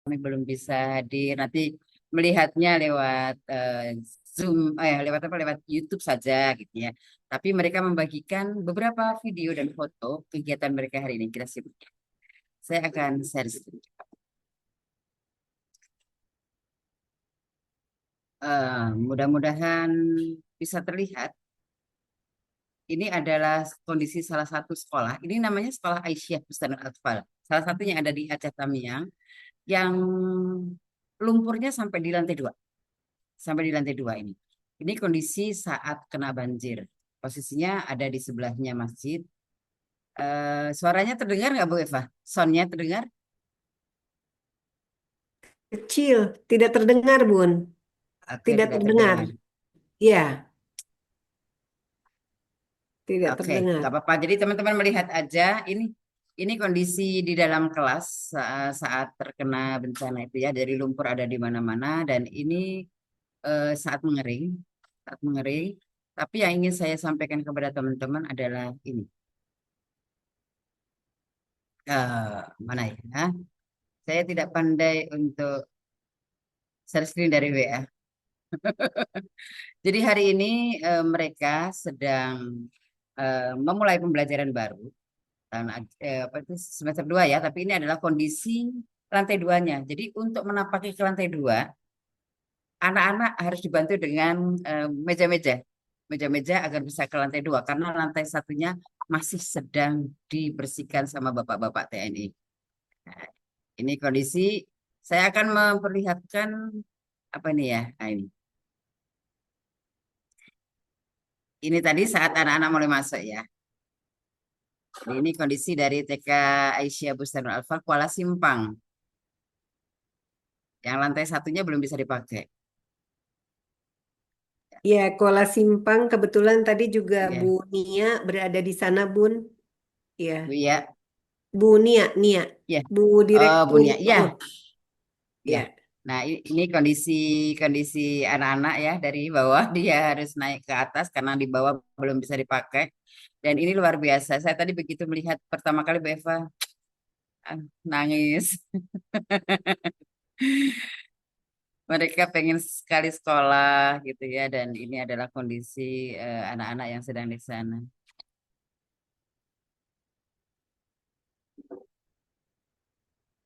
kami belum bisa hadir. Nanti melihatnya lewat Zoom, lewat apa? Lewat YouTube saja gitu ya. Tapi mereka membagikan beberapa video dan foto kegiatan mereka hari ini. Kita simak. Saya akan share sedikit. Mudah-mudahan bisa terlihat. Ini adalah kondisi salah satu sekolah. Ini namanya Sekolah Aisyah Bustanul Atfal. Salah satunya ada di Aceh Tamiang yang lumpurnya sampai di lantai dua. Sampai di lantai dua ini. Ini kondisi saat kena banjir. Posisinya ada di sebelahnya masjid. Suaranya terdengar nggak Bu Eva? Soundnya terdengar? Kecil, tidak terdengar, Bun. Oke, Tidak tidak terdengar. terdengar. Ya, tidak Oke, terdengar. nggak apa-apa. Jadi teman-teman melihat aja ini kondisi di dalam kelas saat terkena bencana itu ya. Dari lumpur ada di mana-mana dan ini saat mengering, saat mengering. Tapi yang ingin saya sampaikan kepada teman-teman adalah ini. Mana ya? Saya tidak pandai untuk share screen dari WA. Jadi hari ini mereka sedang memulai pembelajaran baru. Apa itu semester 2 ya, tapi ini adalah kondisi lantai duanya. Jadi untuk menapaki ke lantai dua, anak-anak harus dibantu dengan meja-meja, meja-meja agar bisa ke lantai dua karena lantai satunya masih sedang dibersihkan sama bapak-bapak TNI. Nah, ini kondisi saya akan memperlihatkan apa ini ya? Nah, ini tadi saat anak-anak mulai masuk ya. Ini kondisi dari TK Aisyah Bustanul Alfa Kuala Simpang. Yang lantai satunya belum bisa dipakai. Ya, Kuala Simpang kebetulan tadi juga Bu Ya, Nia berada di sana, Bun. Ya, Bu ya, Bu Nia, Nia, ya. Bu Oh, Direktur. Bunia, ya, ya. Ya, Nah, ini kondisi kondisi anak-anak ya dari bawah dia harus naik ke atas karena di bawah belum bisa dipakai. Dan ini luar biasa. Saya tadi begitu melihat pertama kali Bu Eva nangis. Mereka pengen sekali sekolah gitu ya. Dan ini adalah kondisi anak-anak yang sedang di sana.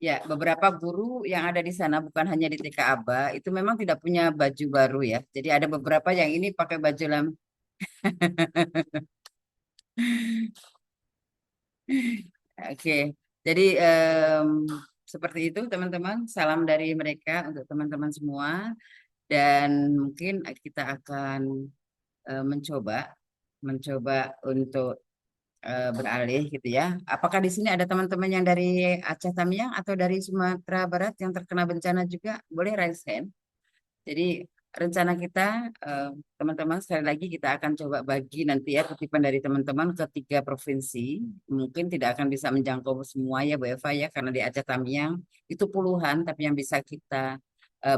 Ya, beberapa guru yang ada di sana bukan hanya di TK Aba itu memang tidak punya baju baru ya. Jadi ada beberapa yang ini pakai baju lama. Oke, jadi seperti itu teman-teman. Salam dari mereka untuk teman-teman semua. Dan mungkin kita akan mencoba, mencoba untuk beralih gitu ya. Apakah di sini ada teman-teman yang dari Aceh Tamiang atau dari Sumatera Barat yang terkena bencana juga? Boleh raise hand. Jadi rencana kita, eh, teman-teman, sekali lagi kita akan coba bagi nanti ya kutipan dari teman-teman ke 3 provinsi. Mungkin tidak akan bisa menjangkau semua ya Bu Eva ya, karena di Aceh Tamiang itu puluhan, tapi yang bisa kita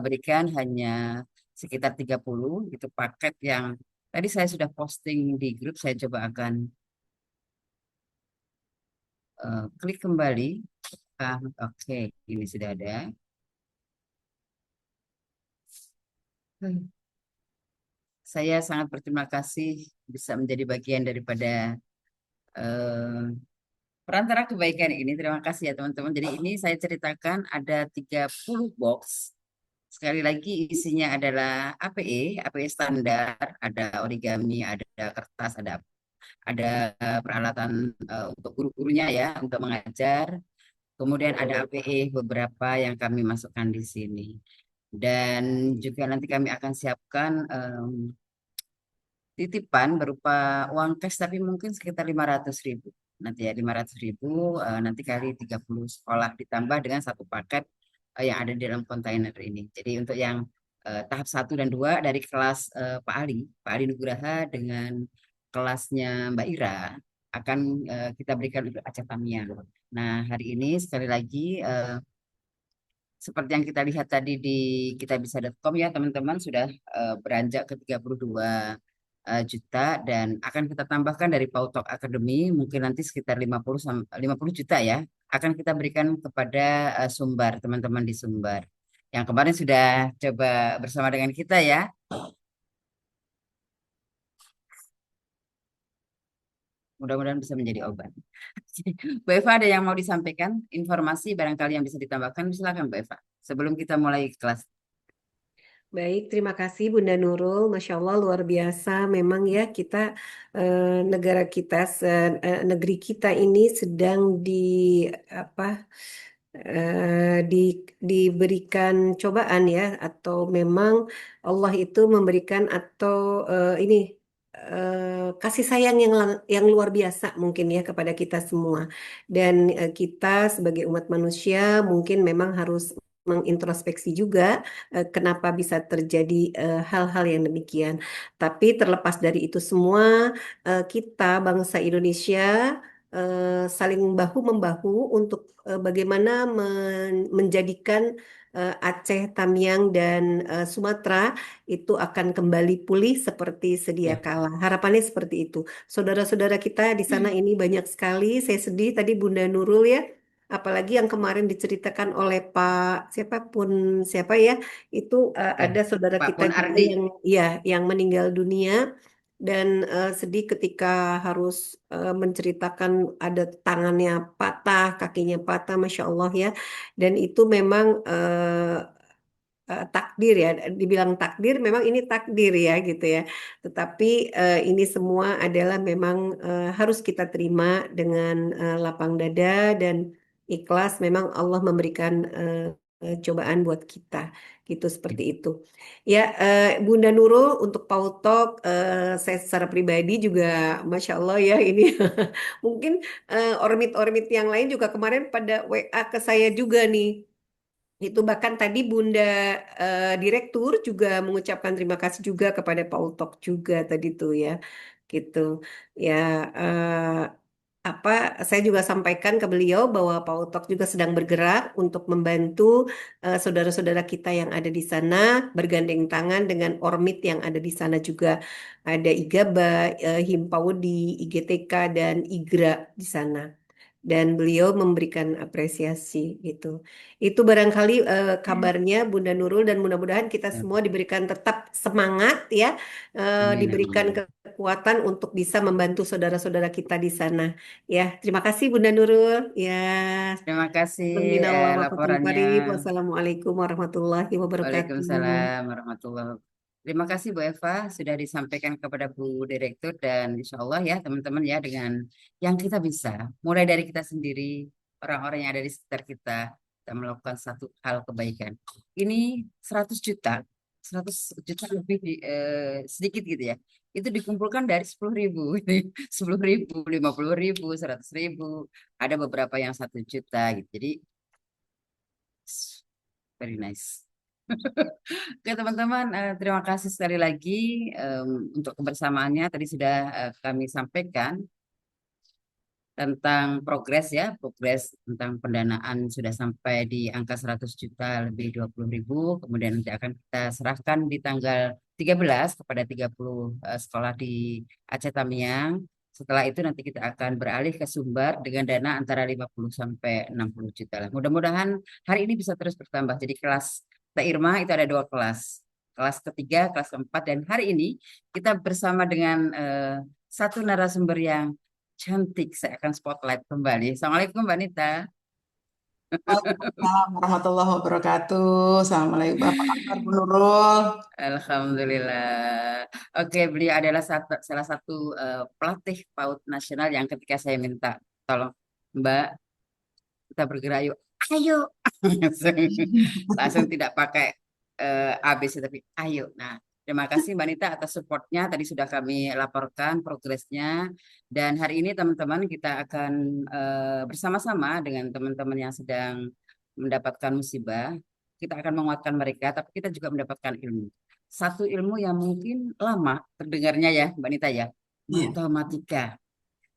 berikan hanya sekitar 30. Itu paket yang tadi saya sudah posting di grup, saya coba akan klik kembali. Oke, ini sudah ada. Saya sangat berterima kasih bisa menjadi bagian daripada eh, perantara kebaikan ini. Terima kasih ya teman-teman. Jadi ini saya ceritakan ada 30 box. Sekali lagi isinya adalah APE, APE standar, ada origami, ada kertas, ada peralatan untuk guru-gurunya ya untuk mengajar. Kemudian ada APE beberapa yang kami masukkan di sini. Dan juga nanti kami akan siapkan titipan berupa uang cash tapi mungkin sekitar 500.000 nanti ya 500.000 nanti kali 30 sekolah ditambah dengan satu paket yang ada di dalam kontainer ini. Jadi untuk yang tahap 1 dan 2 dari kelas Pak Ali Nugraha dengan kelasnya Mbak Ira akan kita berikan untuk Aceh Tamiang. Nah hari ini sekali lagi seperti yang kita lihat tadi di kitabisa.com ya teman-teman sudah beranjak ke 32 juta dan akan kita tambahkan dari Pautok Academy mungkin nanti sekitar 50 juta ya akan kita berikan kepada Sumbar, teman-teman di Sumbar. Yang kemarin sudah coba bersama dengan kita ya. Mudah-mudahan bisa menjadi obat. Bu Eva ada yang mau disampaikan? Informasi barangkali yang bisa ditambahkan, silakan Bu Eva. Sebelum kita mulai kelas. Baik, terima kasih Bunda Nurul. Masya Allah luar biasa. Memang ya kita negara kita, negeri kita ini sedang apa di, diberikan cobaan ya, atau memang Allah itu memberikan atau ini kasih sayang yang luar biasa mungkin ya kepada kita semua. Dan kita sebagai umat manusia mungkin memang harus mengintrospeksi juga kenapa bisa terjadi hal-hal yang demikian. Tapi terlepas dari itu semua, kita bangsa Indonesia saling bahu-membahu untuk bagaimana menjadikan Aceh, Tamiang, dan Sumatera itu akan kembali pulih seperti sedia Ya. kala. Harapannya seperti itu. Saudara-saudara kita di sana ini banyak sekali. Saya sedih tadi Bunda Nurul ya. Apalagi yang kemarin diceritakan oleh Pak siapa ya, itu Ya, ada saudara Pak kita Pun juga Ardi. yang meninggal dunia dan sedih ketika harus menceritakan ada tangannya patah, kakinya patah, Masya Allah ya. Dan itu memang takdir ya, dibilang takdir, memang ini takdir ya gitu ya. Tetapi ini semua adalah memang harus kita terima dengan lapang dada dan ikhlas. Memang Allah memberikan cobaan buat kita, gitu seperti itu. Ya, Bunda Nurul untuk Pautok, saya secara pribadi juga, masya Allah ya ini mungkin ormit-ormit yang lain juga kemarin pada WA ke saya juga nih. Itu bahkan tadi Bunda Direktur juga mengucapkan terima kasih juga kepada Pak Utok juga tadi tuh ya, gitu. Ya, apa saya juga sampaikan ke beliau bahwa Pak Utok juga sedang bergerak untuk membantu saudara-saudara kita yang ada di sana, bergandeng tangan dengan ormit yang ada di sana juga. Ada IGABA, Himpaudi, IGTK, dan IGRA di sana, dan beliau memberikan apresiasi gitu. Itu barangkali kabarnya Bunda Nurul, dan mudah-mudahan kita Ya. semua diberikan tetap semangat ya, Amin, diberikan amin. kekuatan untuk bisa membantu saudara-saudara kita di sana. Ya, terima kasih Bunda Nurul. Ya, Terima kasih Minallah wa fathul laporannya. qarib. Wassalamualaikum warahmatullahi wabarakatuh. Waalaikumsalam warahmatullahi wabarakatuh. Terima kasih Bu Eva sudah disampaikan kepada Bu Direktur dan insya Allah ya teman-teman ya dengan yang kita bisa mulai dari kita sendiri, orang-orang yang ada di sekitar kita melakukan satu hal kebaikan. Ini 100 juta, 100 juta lebih sedikit gitu ya. Itu dikumpulkan dari 10.000, 10.000, 50.000, 100.000, ada beberapa yang 1 juta gitu. Jadi very nice. Oke teman-teman, terima kasih sekali lagi untuk kebersamaannya. Tadi sudah kami sampaikan tentang progres ya, progres tentang pendanaan sudah sampai di angka 100 juta lebih 20.000. Kemudian nanti akan kita serahkan di tanggal 13 kepada 30 sekolah di Aceh Tamiang. Setelah itu nanti kita akan beralih ke Sumbar dengan dana antara 50 sampai 60 juta lah. Mudah-mudahan hari ini bisa terus bertambah. Jadi kelas Teh Irma itu ada 2 kelas. Kelas ketiga, kelas keempat, dan hari ini kita bersama dengan satu narasumber yang cantik. Saya akan spotlight kembali. Assalamualaikum Mbak Nita. Waalaikumsalam warahmatullahi wabarakatuh. Assalamualaikum. Apa kabar, Bu Nurul? Alhamdulillah. Oke, beliau adalah salah satu pelatih PAUD nasional yang ketika saya minta tolong Mbak, kita bergerak yuk. Ayo. Langsung, langsung tidak pakai ABC tapi ayo. Nah, terima kasih Mbak Nita atas supportnya. Tadi sudah kami laporkan progresnya. Dan hari ini teman-teman kita akan bersama-sama dengan teman-teman yang sedang mendapatkan musibah. Kita akan menguatkan mereka, tapi kita juga mendapatkan ilmu. Satu ilmu yang mungkin lama terdengarnya ya Mbak Nita ya. Iya. Matematika.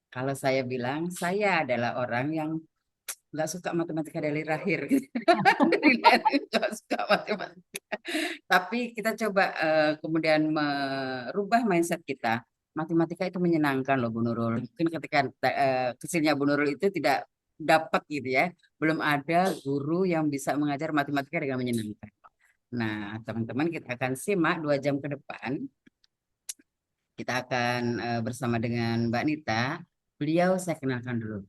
Kalau saya bilang, saya adalah orang yang nggak suka matematika dari lahir. Dari lahir nggak suka matematika. Tapi kita coba kemudian merubah mindset kita. Matematika itu menyenangkan loh Bu Nurul. Mungkin ketika kecilnya Bu Nurul itu tidak dapat gitu ya. Belum ada guru yang bisa mengajar matematika dengan menyenangkan. Nah, teman-teman kita akan simak 2 jam ke depan. Kita akan bersama dengan Mbak Nita. Beliau saya kenalkan dulu.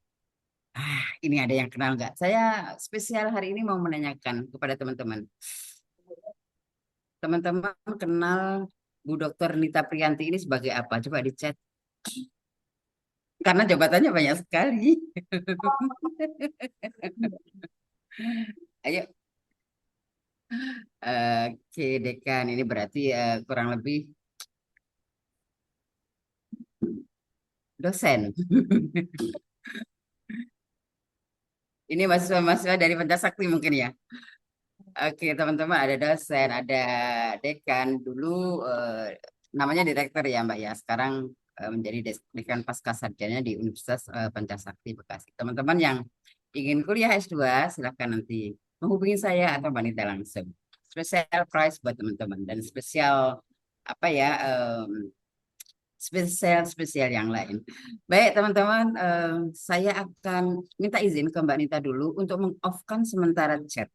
Ini ada yang kenal nggak? Saya spesial hari ini mau menanyakan kepada teman-teman. Teman-teman kenal Bu Dr. Nita Priyanti ini sebagai apa? Coba di chat. Karena jabatannya banyak sekali. Ayo, Oke, Dekan. Ini berarti kurang lebih dosen. Ini mahasiswa-mahasiswa dari Pencasakti mungkin ya. Oke, teman-teman ada dosen, ada dekan. Dulu namanya direktur ya, Mbak ya. Sekarang menjadi dekan pascasarjana di Universitas Pencasakti Bekasi. Teman-teman yang ingin kuliah S2, silahkan nanti menghubungi saya atau Mbak Nita langsung. Special price buat teman-teman dan spesial apa ya? Spesial-spesial yang lain. Baik, teman-teman, saya akan minta izin ke Mbak Nita dulu untuk meng-off-kan sementara chat.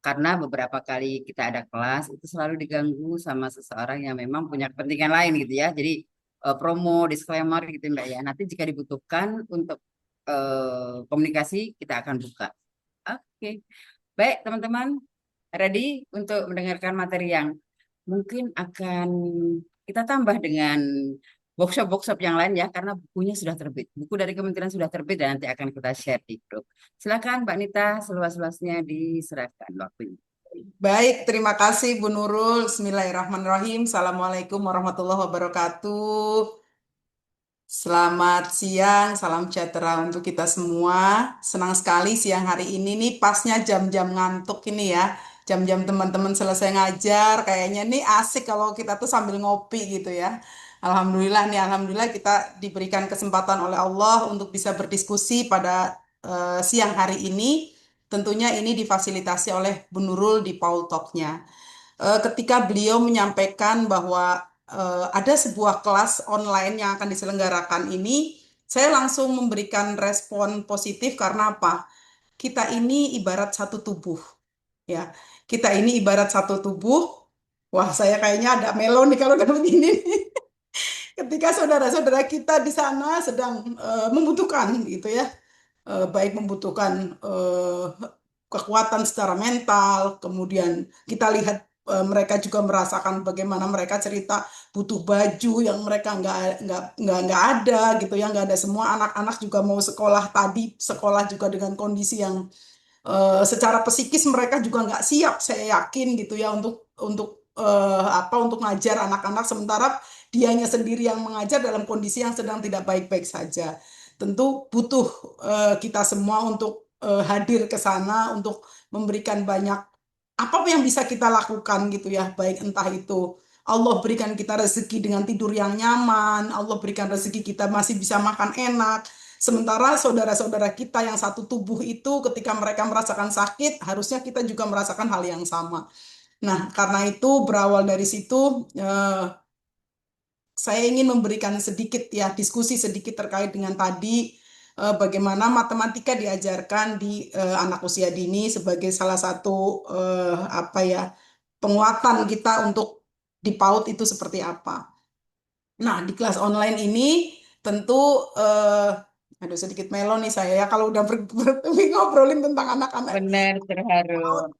Karena beberapa kali kita ada kelas, itu selalu diganggu sama seseorang yang memang punya kepentingan lain gitu ya. Jadi, promo, disclaimer gitu Mbak ya. Nanti jika dibutuhkan untuk komunikasi, kita akan buka. Oke. Baik, teman-teman, ready untuk mendengarkan materi yang mungkin akan kita tambah dengan workshop-workshop yang lain ya, karena bukunya sudah terbit. Buku dari Kementerian sudah terbit dan nanti akan kita share di grup. Silakan Mbak Nita, seluas-luasnya diserahkan waktunya. Baik, terima kasih Bu Nurul. Bismillahirrahmanirrahim. Assalamualaikum warahmatullahi wabarakatuh. Selamat siang, salam sejahtera untuk kita semua. Senang sekali siang hari ini nih, pasnya jam-jam ngantuk ini ya. Jam-jam teman-teman selesai ngajar, kayaknya nih asik kalau kita tuh sambil ngopi gitu ya. Alhamdulillah nih, alhamdulillah kita diberikan kesempatan oleh Allah untuk bisa berdiskusi pada siang hari ini. Tentunya ini difasilitasi oleh Bu Nurul di Paul Talk-nya. Ketika beliau menyampaikan bahwa ada sebuah kelas online yang akan diselenggarakan ini, saya langsung memberikan respon positif karena apa? Kita ini ibarat satu tubuh, ya. Kita ini ibarat satu tubuh. Wah, saya kayaknya ada melo nih kalau dapat ini. Ketika saudara-saudara kita di sana sedang membutuhkan, gitu ya, baik membutuhkan kekuatan secara mental, kemudian kita lihat mereka juga merasakan bagaimana mereka cerita butuh baju yang mereka nggak ada gitu ya, nggak ada semua. Anak-anak juga mau sekolah, tadi sekolah juga dengan kondisi yang secara psikis mereka juga nggak siap, saya yakin gitu ya, untuk ngajar anak-anak, sementara dianya sendiri yang mengajar dalam kondisi yang sedang tidak baik-baik saja. Tentu butuh kita semua untuk hadir ke sana untuk memberikan banyak apa yang bisa kita lakukan gitu ya, baik entah itu Allah berikan kita rezeki dengan tidur yang nyaman, Allah berikan rezeki kita masih bisa makan enak. Sementara saudara-saudara kita yang satu tubuh itu ketika mereka merasakan sakit, harusnya kita juga merasakan hal yang sama. Nah, karena itu berawal dari situ, saya ingin memberikan sedikit ya diskusi sedikit terkait dengan tadi bagaimana matematika diajarkan di anak usia dini sebagai salah satu apa ya, penguatan kita untuk di PAUD itu seperti apa. Nah, di kelas online ini tentu aduh sedikit melo nih saya ya kalau udah ngobrolin tentang anak-anak Benar, terharu.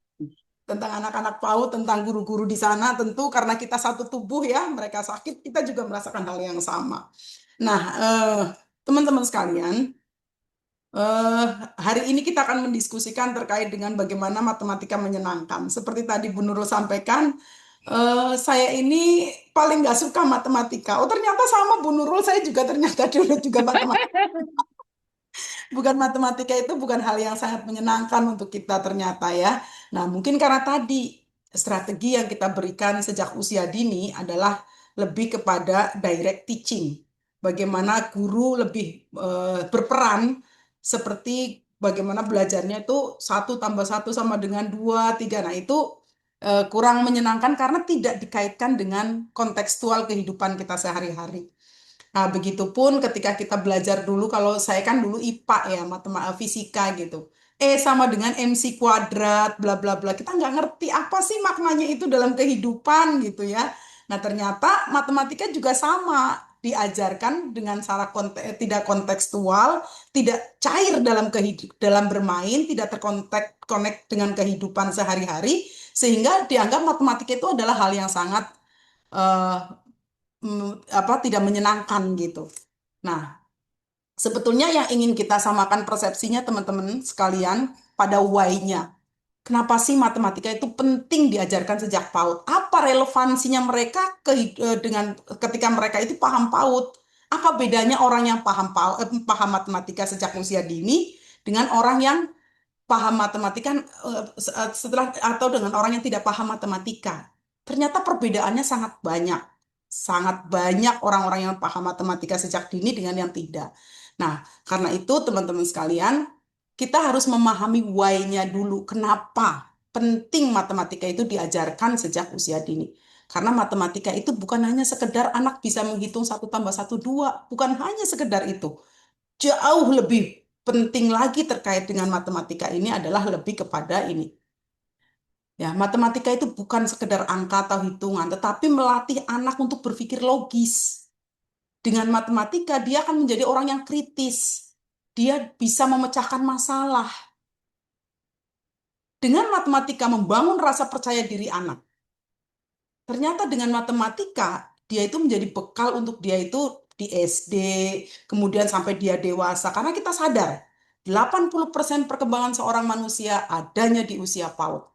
tentang anak-anak PAUD, tentang guru-guru di sana, tentu karena kita satu tubuh ya, mereka sakit, kita juga merasakan hal yang sama. Nah, teman-teman sekalian, eh, hari ini kita akan mendiskusikan terkait dengan bagaimana matematika menyenangkan. Seperti tadi Bu Nurul sampaikan, saya ini paling nggak suka matematika. Oh ternyata sama Bu Nurul, saya juga ternyata dulu juga matematika. Bukan matematika itu bukan hal yang sangat menyenangkan untuk kita ternyata ya. Nah, mungkin karena tadi strategi yang kita berikan sejak usia dini adalah lebih kepada direct teaching. Bagaimana guru lebih berperan seperti bagaimana belajarnya itu 1+1 sama dengan 2, 3. Nah, itu kurang menyenangkan karena tidak dikaitkan dengan kontekstual kehidupan kita sehari-hari. Nah, begitupun ketika kita belajar dulu, kalau saya kan dulu IPA ya, matematika fisika gitu. Sama dengan MC kuadrat, bla bla bla. Kita nggak ngerti apa sih maknanya itu dalam kehidupan gitu ya. Nah, ternyata matematika juga sama, diajarkan dengan cara tidak kontekstual, tidak cair dalam dalam bermain, tidak terkontek connect dengan kehidupan sehari-hari, sehingga dianggap matematika itu adalah hal yang sangat eh, tidak menyenangkan gitu. Nah, sebetulnya yang ingin kita samakan persepsinya teman-teman sekalian pada why-nya. Kenapa sih matematika itu penting diajarkan sejak PAUD? Apa relevansinya mereka dengan ketika mereka itu paham PAUD? Apa bedanya orang yang paham PAUD, paham matematika sejak usia dini dengan orang yang paham matematika setelah atau dengan orang yang tidak paham matematika? Ternyata perbedaannya sangat banyak. Sangat banyak orang-orang yang paham matematika sejak dini dengan yang tidak. Nah, karena itu teman-teman sekalian, kita harus memahami why-nya dulu. Kenapa penting matematika itu diajarkan sejak usia dini? Karena matematika itu bukan hanya sekedar anak bisa menghitung 1 tambah 1 2, bukan hanya sekedar itu. Jauh lebih penting lagi terkait dengan matematika ini adalah lebih kepada ini. Ya, matematika itu bukan sekedar angka atau hitungan, tetapi melatih anak untuk berpikir logis. Dengan matematika, dia akan menjadi orang yang kritis. Dia bisa memecahkan masalah. Dengan matematika membangun rasa percaya diri anak. Ternyata dengan matematika, dia itu menjadi bekal untuk dia itu di SD, kemudian sampai dia dewasa. Karena kita sadar, 80% perkembangan seorang manusia adanya di usia PAUD.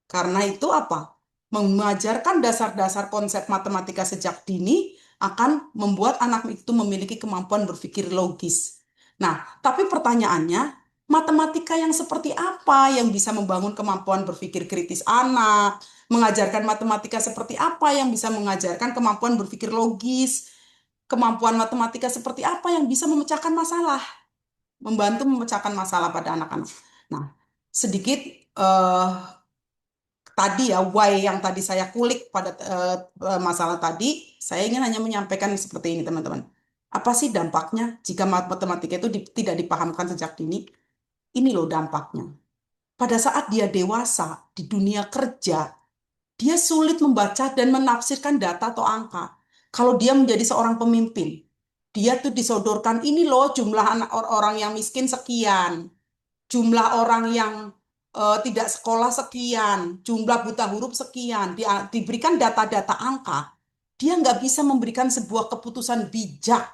Karena itu apa? Mengajarkan dasar-dasar konsep matematika sejak dini akan membuat anak itu memiliki kemampuan berpikir logis. Nah, tapi pertanyaannya, matematika yang seperti apa yang bisa membangun kemampuan berpikir kritis anak? Mengajarkan matematika seperti apa yang bisa mengajarkan kemampuan berpikir logis? Kemampuan matematika seperti apa yang bisa memecahkan masalah? Membantu memecahkan masalah pada anak-anak. Nah, sedikit eh, tadi ya why yang tadi saya kulik pada masalah tadi, saya ingin hanya menyampaikan seperti ini teman-teman. Apa sih dampaknya jika matematika itu tidak dipahamkan sejak dini? Ini loh dampaknya. Pada saat dia dewasa di dunia kerja, dia sulit membaca dan menafsirkan data atau angka. Kalau dia menjadi seorang pemimpin, dia tuh disodorkan ini loh jumlah anak orang yang miskin sekian, jumlah orang yang tidak sekolah sekian, jumlah buta huruf sekian, diberikan data-data angka, dia nggak bisa memberikan sebuah keputusan bijak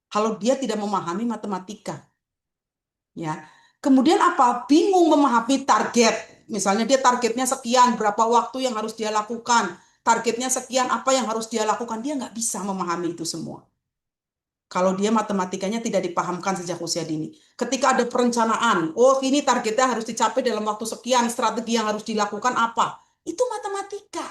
kalau dia tidak memahami matematika. Ya, kemudian apa? Bingung memahami target. Misalnya dia targetnya sekian, berapa waktu yang harus dia lakukan, targetnya sekian, apa yang harus dia lakukan, dia nggak bisa memahami itu semua. Kalau dia matematikanya tidak dipahamkan sejak usia dini. Ketika ada perencanaan, oh ini targetnya harus dicapai dalam waktu sekian, strategi yang harus dilakukan apa? Itu matematika.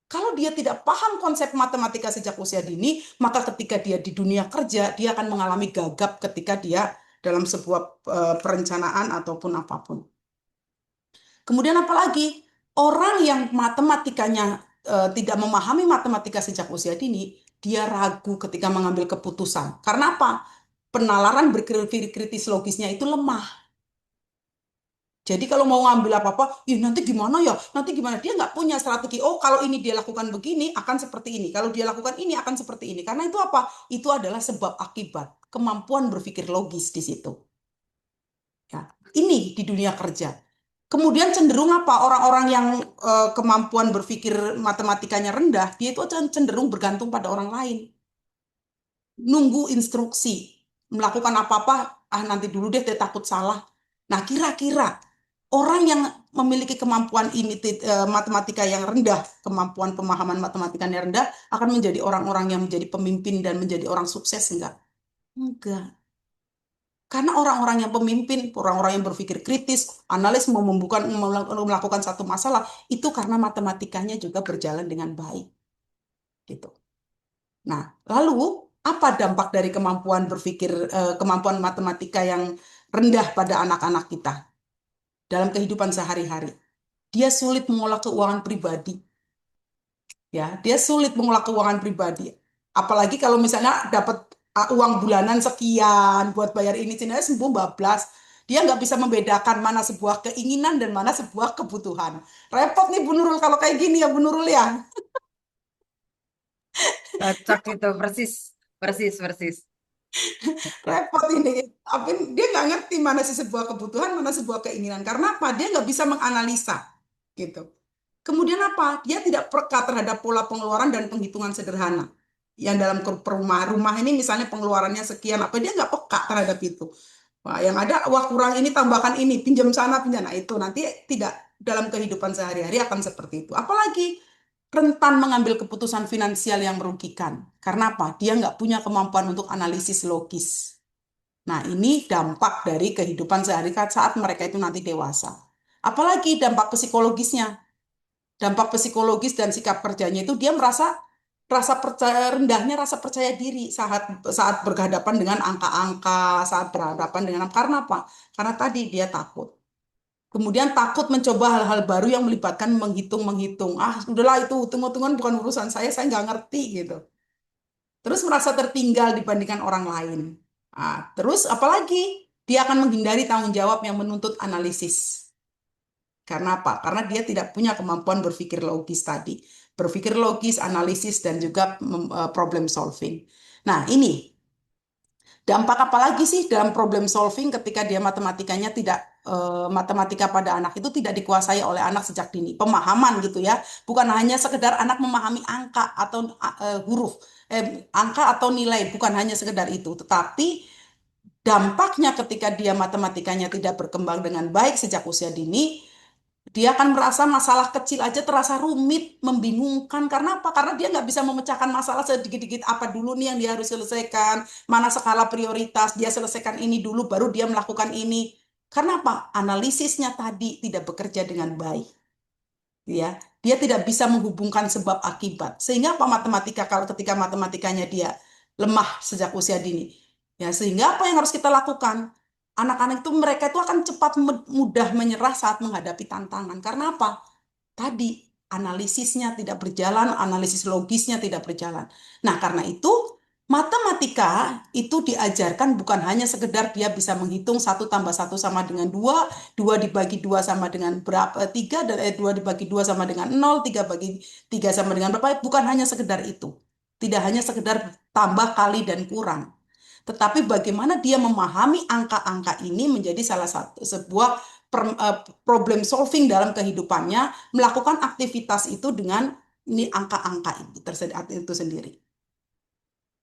Kalau dia tidak paham konsep matematika sejak usia dini, maka ketika dia di dunia kerja, dia akan mengalami gagap ketika dia dalam sebuah perencanaan ataupun apapun. Kemudian apalagi orang yang matematikanya tidak memahami matematika sejak usia dini, dia ragu ketika mengambil keputusan. Karena apa? Penalaran berpikir kritis logisnya itu lemah. Jadi kalau mau ngambil apa-apa, ih nanti gimana ya? Nanti gimana? Dia nggak punya strategi. Oh, kalau ini dia lakukan begini, akan seperti ini. Kalau dia lakukan ini, akan seperti ini. Karena itu apa? Itu adalah sebab akibat. Kemampuan berpikir logis di situ. Ya, ini di dunia kerja. Kemudian cenderung apa? Orang-orang yang kemampuan berpikir matematikanya rendah, dia itu cenderung bergantung pada orang lain. Nunggu instruksi. Melakukan apa-apa, nanti dulu deh, dia takut salah. Nah, kira-kira orang yang memiliki kemampuan ini, matematika yang rendah, kemampuan pemahaman matematika yang rendah, akan menjadi orang-orang yang menjadi pemimpin dan menjadi orang sukses enggak? Enggak. Karena orang-orang yang pemimpin, orang-orang yang berpikir kritis, analis mau melakukan satu masalah, itu karena matematikanya juga berjalan dengan baik. Gitu. Nah, lalu apa dampak dari kemampuan berpikir, kemampuan matematika yang rendah pada anak-anak kita dalam kehidupan sehari-hari? Dia sulit mengolah keuangan pribadi. Ya, dia sulit mengolah keuangan pribadi. Apalagi kalau misalnya dapat uang bulanan sekian buat bayar ini, Cina sembuh bablas. Dia nggak bisa membedakan mana sebuah keinginan dan mana sebuah kebutuhan. Repot nih Bu Nurul kalau kayak gini ya Bu Nurul ya. Cocok itu persis, persis, persis. Repot ini. Tapi dia nggak ngerti mana sih sebuah kebutuhan, mana sebuah keinginan. Karena apa? Dia nggak bisa menganalisa. Gitu. Kemudian apa? Dia tidak peka terhadap pola pengeluaran dan penghitungan sederhana. Yang dalam rumah ini misalnya pengeluarannya sekian, apa dia nggak peka terhadap itu. Wah, yang ada, wah kurang ini, tambahkan ini, pinjam sana, pinjam. Nah, itu nanti tidak dalam kehidupan sehari-hari akan seperti itu. Apalagi rentan mengambil keputusan finansial yang merugikan. Karena apa? Dia nggak punya kemampuan untuk analisis logis. Nah, ini dampak dari kehidupan sehari-hari saat mereka itu nanti dewasa. Apalagi dampak psikologisnya. Dampak psikologis dan sikap kerjanya itu dia merasa rasa percaya rendahnya rasa percaya diri saat saat berhadapan dengan angka-angka, saat berhadapan dengan karena apa? Karena tadi dia takut. Kemudian takut mencoba hal-hal baru yang melibatkan menghitung-menghitung. Ah, udahlah itu hitung-hitungan bukan urusan saya nggak ngerti gitu. Terus merasa tertinggal dibandingkan orang lain. Ah, terus apalagi dia akan menghindari tanggung jawab yang menuntut analisis. Karena apa? Karena dia tidak punya kemampuan berpikir logis tadi. Berpikir logis, analisis, dan juga problem solving. Nah, ini dampak apa lagi sih dalam problem solving ketika dia matematikanya tidak, matematika pada anak itu tidak dikuasai oleh anak sejak dini. Pemahaman gitu ya. Bukan hanya sekedar anak memahami angka atau huruf, angka atau nilai, bukan hanya sekedar itu. Tetapi dampaknya ketika dia matematikanya tidak berkembang dengan baik sejak usia dini, dia akan merasa masalah kecil aja terasa rumit, membingungkan. Karena apa? Karena dia nggak bisa memecahkan masalah sedikit-dikit apa dulu nih yang dia harus selesaikan, mana skala prioritas, dia selesaikan ini dulu, baru dia melakukan ini. Karena apa? Analisisnya tadi tidak bekerja dengan baik. Ya, dia tidak bisa menghubungkan sebab akibat. Sehingga apa matematika kalau ketika matematikanya dia lemah sejak usia dini. Ya, sehingga apa yang harus kita lakukan? Anak-anak itu mereka itu akan cepat mudah menyerah saat menghadapi tantangan. Karena apa? Tadi analisisnya tidak berjalan, analisis logisnya tidak berjalan. Nah, karena itu matematika itu diajarkan bukan hanya sekedar dia bisa menghitung satu tambah satu sama dengan dua, dua dibagi dua sama dengan berapa, tiga, dan dua dibagi dua sama dengan nol, tiga bagi tiga sama dengan berapa, bukan hanya sekedar itu. Tidak hanya sekedar tambah, kali, dan kurang. Tetapi bagaimana dia memahami angka-angka ini menjadi salah satu sebuah problem solving dalam kehidupannya, melakukan aktivitas itu dengan ini angka-angka itu sendiri.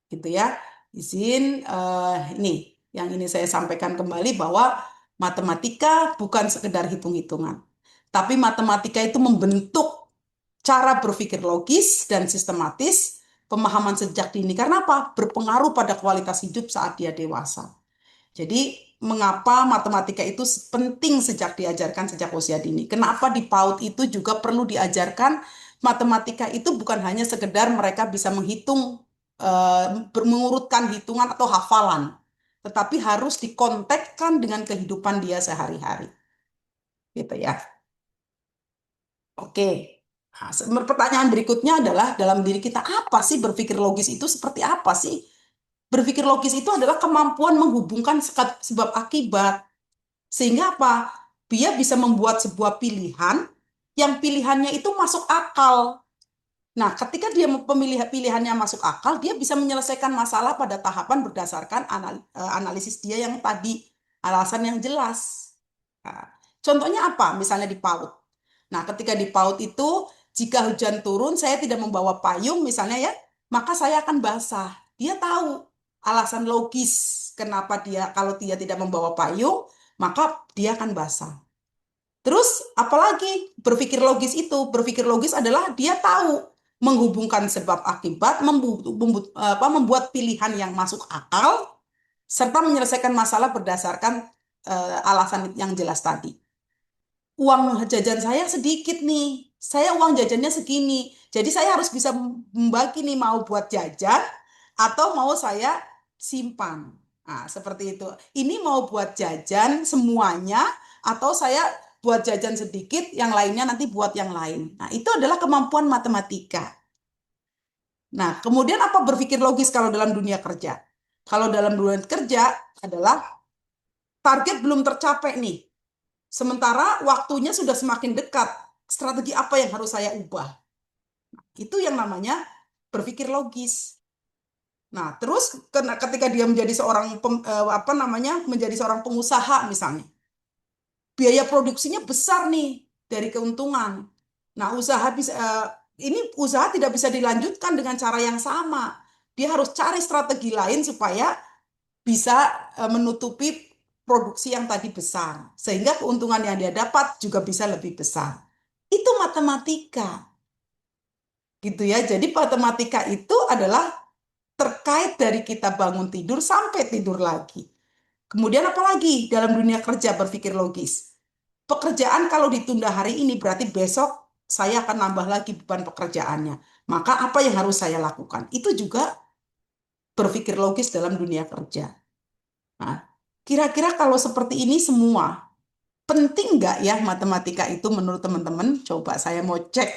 Gitu ya. Izin ini yang ini saya sampaikan kembali bahwa matematika bukan sekedar hitung-hitungan. Tapi matematika itu membentuk cara berpikir logis dan sistematis, pemahaman sejak dini. Karena apa? Berpengaruh pada kualitas hidup saat dia dewasa. Jadi, mengapa matematika itu penting sejak diajarkan sejak usia dini? Kenapa di PAUD itu juga perlu diajarkan matematika itu bukan hanya sekedar mereka bisa menghitung, mengurutkan hitungan atau hafalan, tetapi harus dikontekskan dengan kehidupan dia sehari-hari. Gitu ya. Oke. Nah, pertanyaan berikutnya adalah dalam diri kita apa sih berpikir logis itu seperti apa sih? Berpikir logis itu adalah kemampuan menghubungkan sebab akibat. Sehingga apa? Dia bisa membuat sebuah pilihan yang pilihannya itu masuk akal. Nah, ketika dia pilihannya masuk akal, dia bisa menyelesaikan masalah pada tahapan berdasarkan analisis dia yang tadi, alasan yang jelas. Nah, contohnya apa? Misalnya di PAUD. Nah, ketika di PAUD itu, jika hujan turun, saya tidak membawa payung misalnya ya, maka saya akan basah. Dia tahu alasan logis kenapa dia kalau dia tidak membawa payung, maka dia akan basah. Terus apalagi berpikir logis itu? Berpikir logis adalah dia tahu menghubungkan sebab akibat, membuat pilihan yang masuk akal, serta menyelesaikan masalah berdasarkan alasan yang jelas tadi. Uang jajan saya sedikit nih, saya uang jajannya segini, jadi saya harus bisa membagi nih mau buat jajan atau mau saya simpan. Nah, seperti itu. Ini mau buat jajan semuanya atau saya buat jajan sedikit, yang lainnya nanti buat yang lain. Nah, itu adalah kemampuan matematika. Nah, kemudian apa berpikir logis kalau dalam dunia kerja? Kalau dalam dunia kerja adalah target belum tercapai nih. Sementara waktunya sudah semakin dekat. Strategi apa yang harus saya ubah? Itu yang namanya berpikir logis. Nah, terus ketika dia menjadi seorang apa namanya? Menjadi seorang pengusaha misalnya. Biaya produksinya besar nih dari keuntungan. Nah, ini usaha tidak bisa dilanjutkan dengan cara yang sama. Dia harus cari strategi lain supaya bisa menutupi produksi yang tadi besar, sehingga keuntungan yang dia dapat juga bisa lebih besar. Itu matematika, gitu ya. Jadi matematika itu adalah terkait dari kita bangun tidur sampai tidur lagi. Kemudian apalagi dalam dunia kerja berpikir logis. Pekerjaan kalau ditunda hari ini berarti besok saya akan nambah lagi beban pekerjaannya. Maka apa yang harus saya lakukan? Itu juga berpikir logis dalam dunia kerja. Nah, kira-kira kalau seperti ini semua, penting nggak ya matematika itu menurut teman-teman? Coba saya mau cek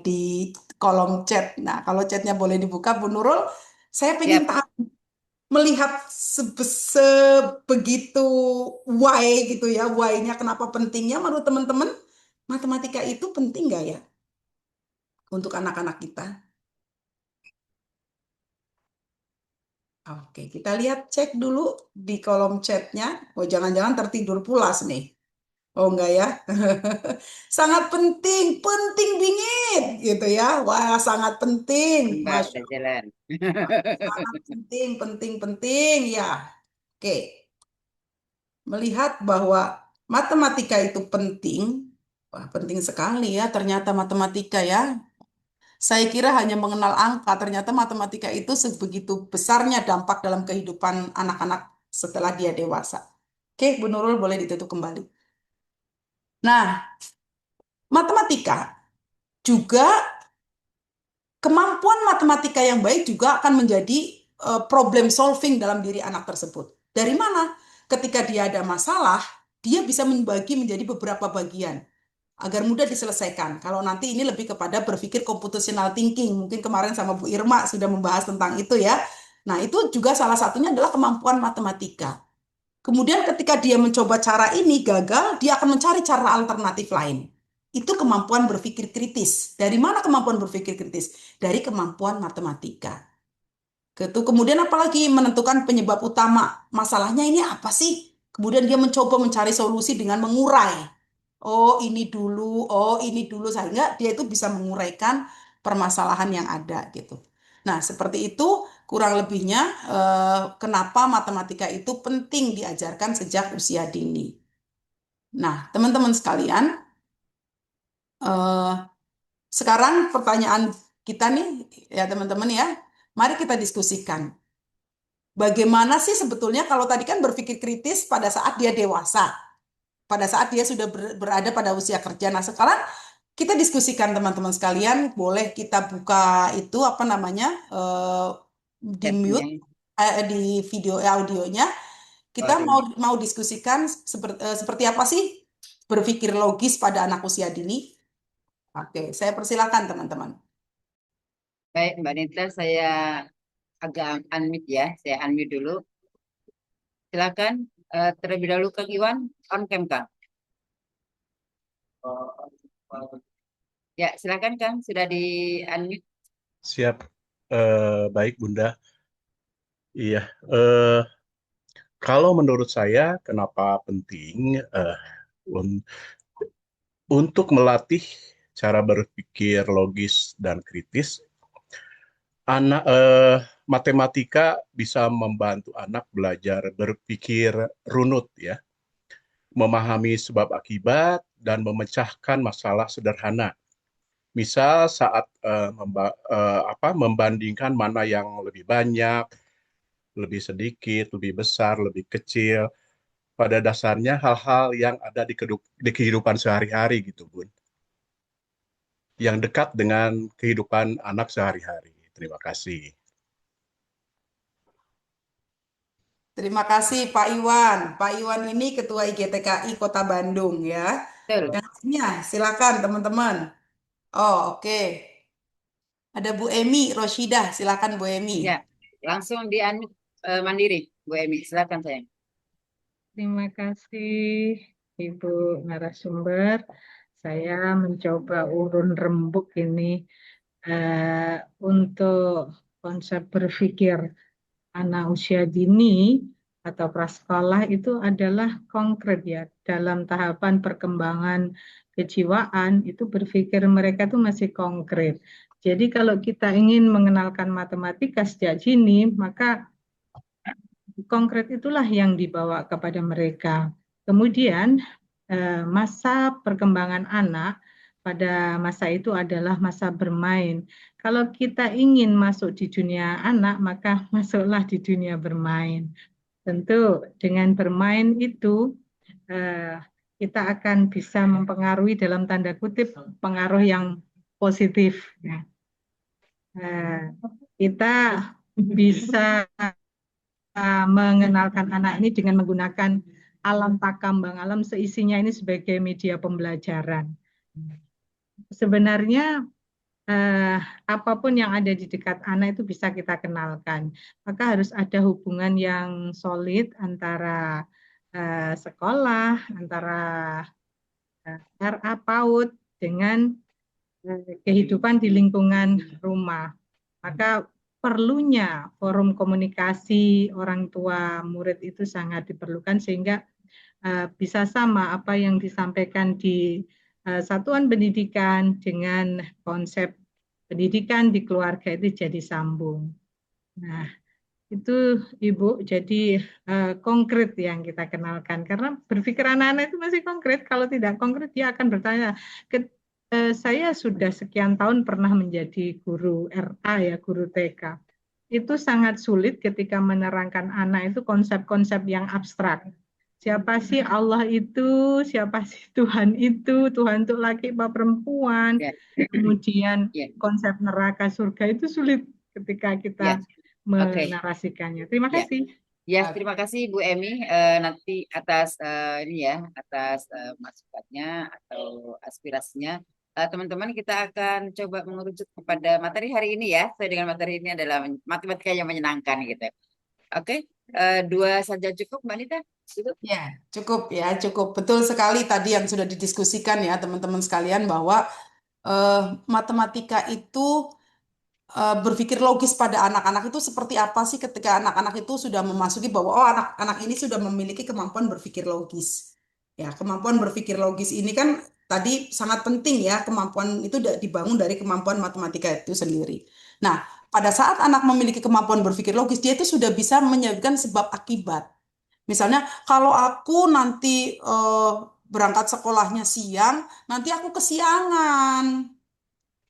di kolom chat. Nah, kalau chatnya boleh dibuka, Bu Nurul, saya pengen Siap. tahu melihat sebegitu why gitu ya, why-nya kenapa pentingnya menurut teman-teman? Matematika itu penting nggak ya untuk anak-anak kita? Oke, kita lihat cek dulu di kolom chatnya. Oh, jangan-jangan tertidur pulas nih. Oh enggak ya? Sangat penting, penting bingit gitu ya. Wah, sangat penting. Mbak Masya udah jalan. Allah, penting, penting, penting ya. Oke, melihat bahwa matematika itu penting. Wah, penting sekali ya ternyata matematika ya. Saya kira hanya mengenal angka, ternyata matematika itu sebegitu besarnya dampak dalam kehidupan anak-anak setelah dia dewasa. Oke, Bu Nurul boleh ditutup kembali. Nah, matematika juga kemampuan matematika yang baik juga akan menjadi problem solving dalam diri anak tersebut. Dari mana? Ketika dia ada masalah, dia bisa membagi menjadi beberapa bagian agar mudah diselesaikan. Kalau nanti ini lebih kepada berpikir computational thinking, mungkin kemarin sama Bu Irma sudah membahas tentang itu ya. Nah, itu juga salah satunya adalah kemampuan matematika. Kemudian ketika dia mencoba cara ini gagal, dia akan mencari cara alternatif lain. Itu kemampuan berpikir kritis. Dari mana kemampuan berpikir kritis? Dari kemampuan matematika. Kemudian apalagi menentukan penyebab utama. Masalahnya ini apa sih? Kemudian dia mencoba mencari solusi dengan mengurai. Oh ini dulu. Sehingga dia itu bisa menguraikan permasalahan yang ada gitu. Nah, seperti itu kurang lebihnya kenapa matematika itu penting diajarkan sejak usia dini. Nah, teman-teman sekalian, eh, sekarang pertanyaan kita nih ya teman-teman ya, mari kita diskusikan. Bagaimana sih sebetulnya kalau tadi kan berpikir kritis pada saat dia dewasa, pada saat dia sudah berada pada usia kerja. Nah, sekarang kita diskusikan teman-teman sekalian, boleh kita buka itu apa namanya di Chatnya. mute di video audionya. Kita Waduh. mau diskusikan seperti apa sih berpikir logis pada anak usia dini. Oke, saya persilakan teman-teman. Baik, Mbak Nita, saya agak unmute ya. Saya unmute dulu. Silakan terlebih dahulu Kang Iwan, on cam Kang. Ya, silakan Kang, sudah di unmute. Siap. Baik, Bunda. Iya. eh, Kalau menurut saya, kenapa penting un- untuk melatih cara berpikir logis dan kritis, anak matematika bisa membantu anak belajar berpikir runut, ya, memahami sebab akibat dan memecahkan masalah sederhana. Misal saat membandingkan mana yang lebih banyak, lebih sedikit, lebih besar, lebih kecil. Pada dasarnya hal-hal yang ada di kehidupan sehari-hari gitu, Bun. Yang dekat dengan kehidupan anak sehari-hari. Terima kasih. Terima kasih Pak Iwan. Pak Iwan ini Ketua IGTKI Kota Bandung ya. Betul. Yang lainnya, silakan teman-teman. Oh, oke. Ada Bu Emi Roshidah, silakan Bu Emi. Ya, langsung di Mandiri, Bu Emi. Silakan sayang. Terima kasih Ibu narasumber. Saya mencoba urun rembuk ini untuk konsep berpikir anak usia dini atau prasekolah itu adalah konkret ya. Dalam tahapan perkembangan kejiwaan itu berpikir mereka itu masih konkret. Jadi kalau kita ingin mengenalkan matematika sejak dini, maka konkret itulah yang dibawa kepada mereka. Kemudian masa perkembangan anak pada masa itu adalah masa bermain. Kalau kita ingin masuk di dunia anak, maka masuklah di dunia bermain. Tentu dengan bermain itu kita akan bisa mempengaruhi dalam tanda kutip pengaruh yang positif. Ya. Kita bisa mengenalkan anak ini dengan menggunakan alam takambang, alam seisinya ini sebagai media pembelajaran. Sebenarnya apapun yang ada di dekat anak itu bisa kita kenalkan. Maka harus ada hubungan yang solid antara sekolah, antara RA PAUD dengan kehidupan di lingkungan rumah. Maka perlunya forum komunikasi orang tua murid itu sangat diperlukan sehingga bisa sama apa yang disampaikan di satuan pendidikan dengan konsep pendidikan di keluarga itu jadi sambung. Nah, itu Ibu jadi konkret yang kita kenalkan karena berpikir anak-anak itu masih konkret. Kalau tidak konkret dia akan bertanya. Saya sudah sekian tahun pernah menjadi guru RA ya, guru TK. Itu sangat sulit ketika menerangkan anak itu konsep-konsep yang abstrak. Siapa sih Allah itu, siapa sih Tuhan itu, Tuhan untuk laki apa perempuan, kemudian konsep neraka surga itu sulit ketika kita menarasikannya. Terima kasih. Ya, terima kasih Bu Emi nanti atas ini ya, atas masukannya atau aspirasinya. Teman-teman kita akan coba mengerucut kepada materi hari ini ya. Sesuai dengan materi ini adalah matematika yang menyenangkan gitu. Oke, 2 saja cukup Mbak Nita? Ya, cukup ya, cukup. Betul sekali tadi yang sudah didiskusikan ya teman-teman sekalian bahwa matematika itu berpikir logis pada anak-anak itu seperti apa sih ketika anak-anak itu sudah memasuki bahwa oh anak-anak ini sudah memiliki kemampuan berpikir logis. Ya, kemampuan berpikir logis ini kan tadi sangat penting ya, kemampuan itu dibangun dari kemampuan matematika itu sendiri. Nah, pada saat anak memiliki kemampuan berpikir logis, dia itu sudah bisa menyebutkan sebab akibat. Misalnya, kalau aku nanti berangkat sekolahnya siang, nanti aku kesiangan.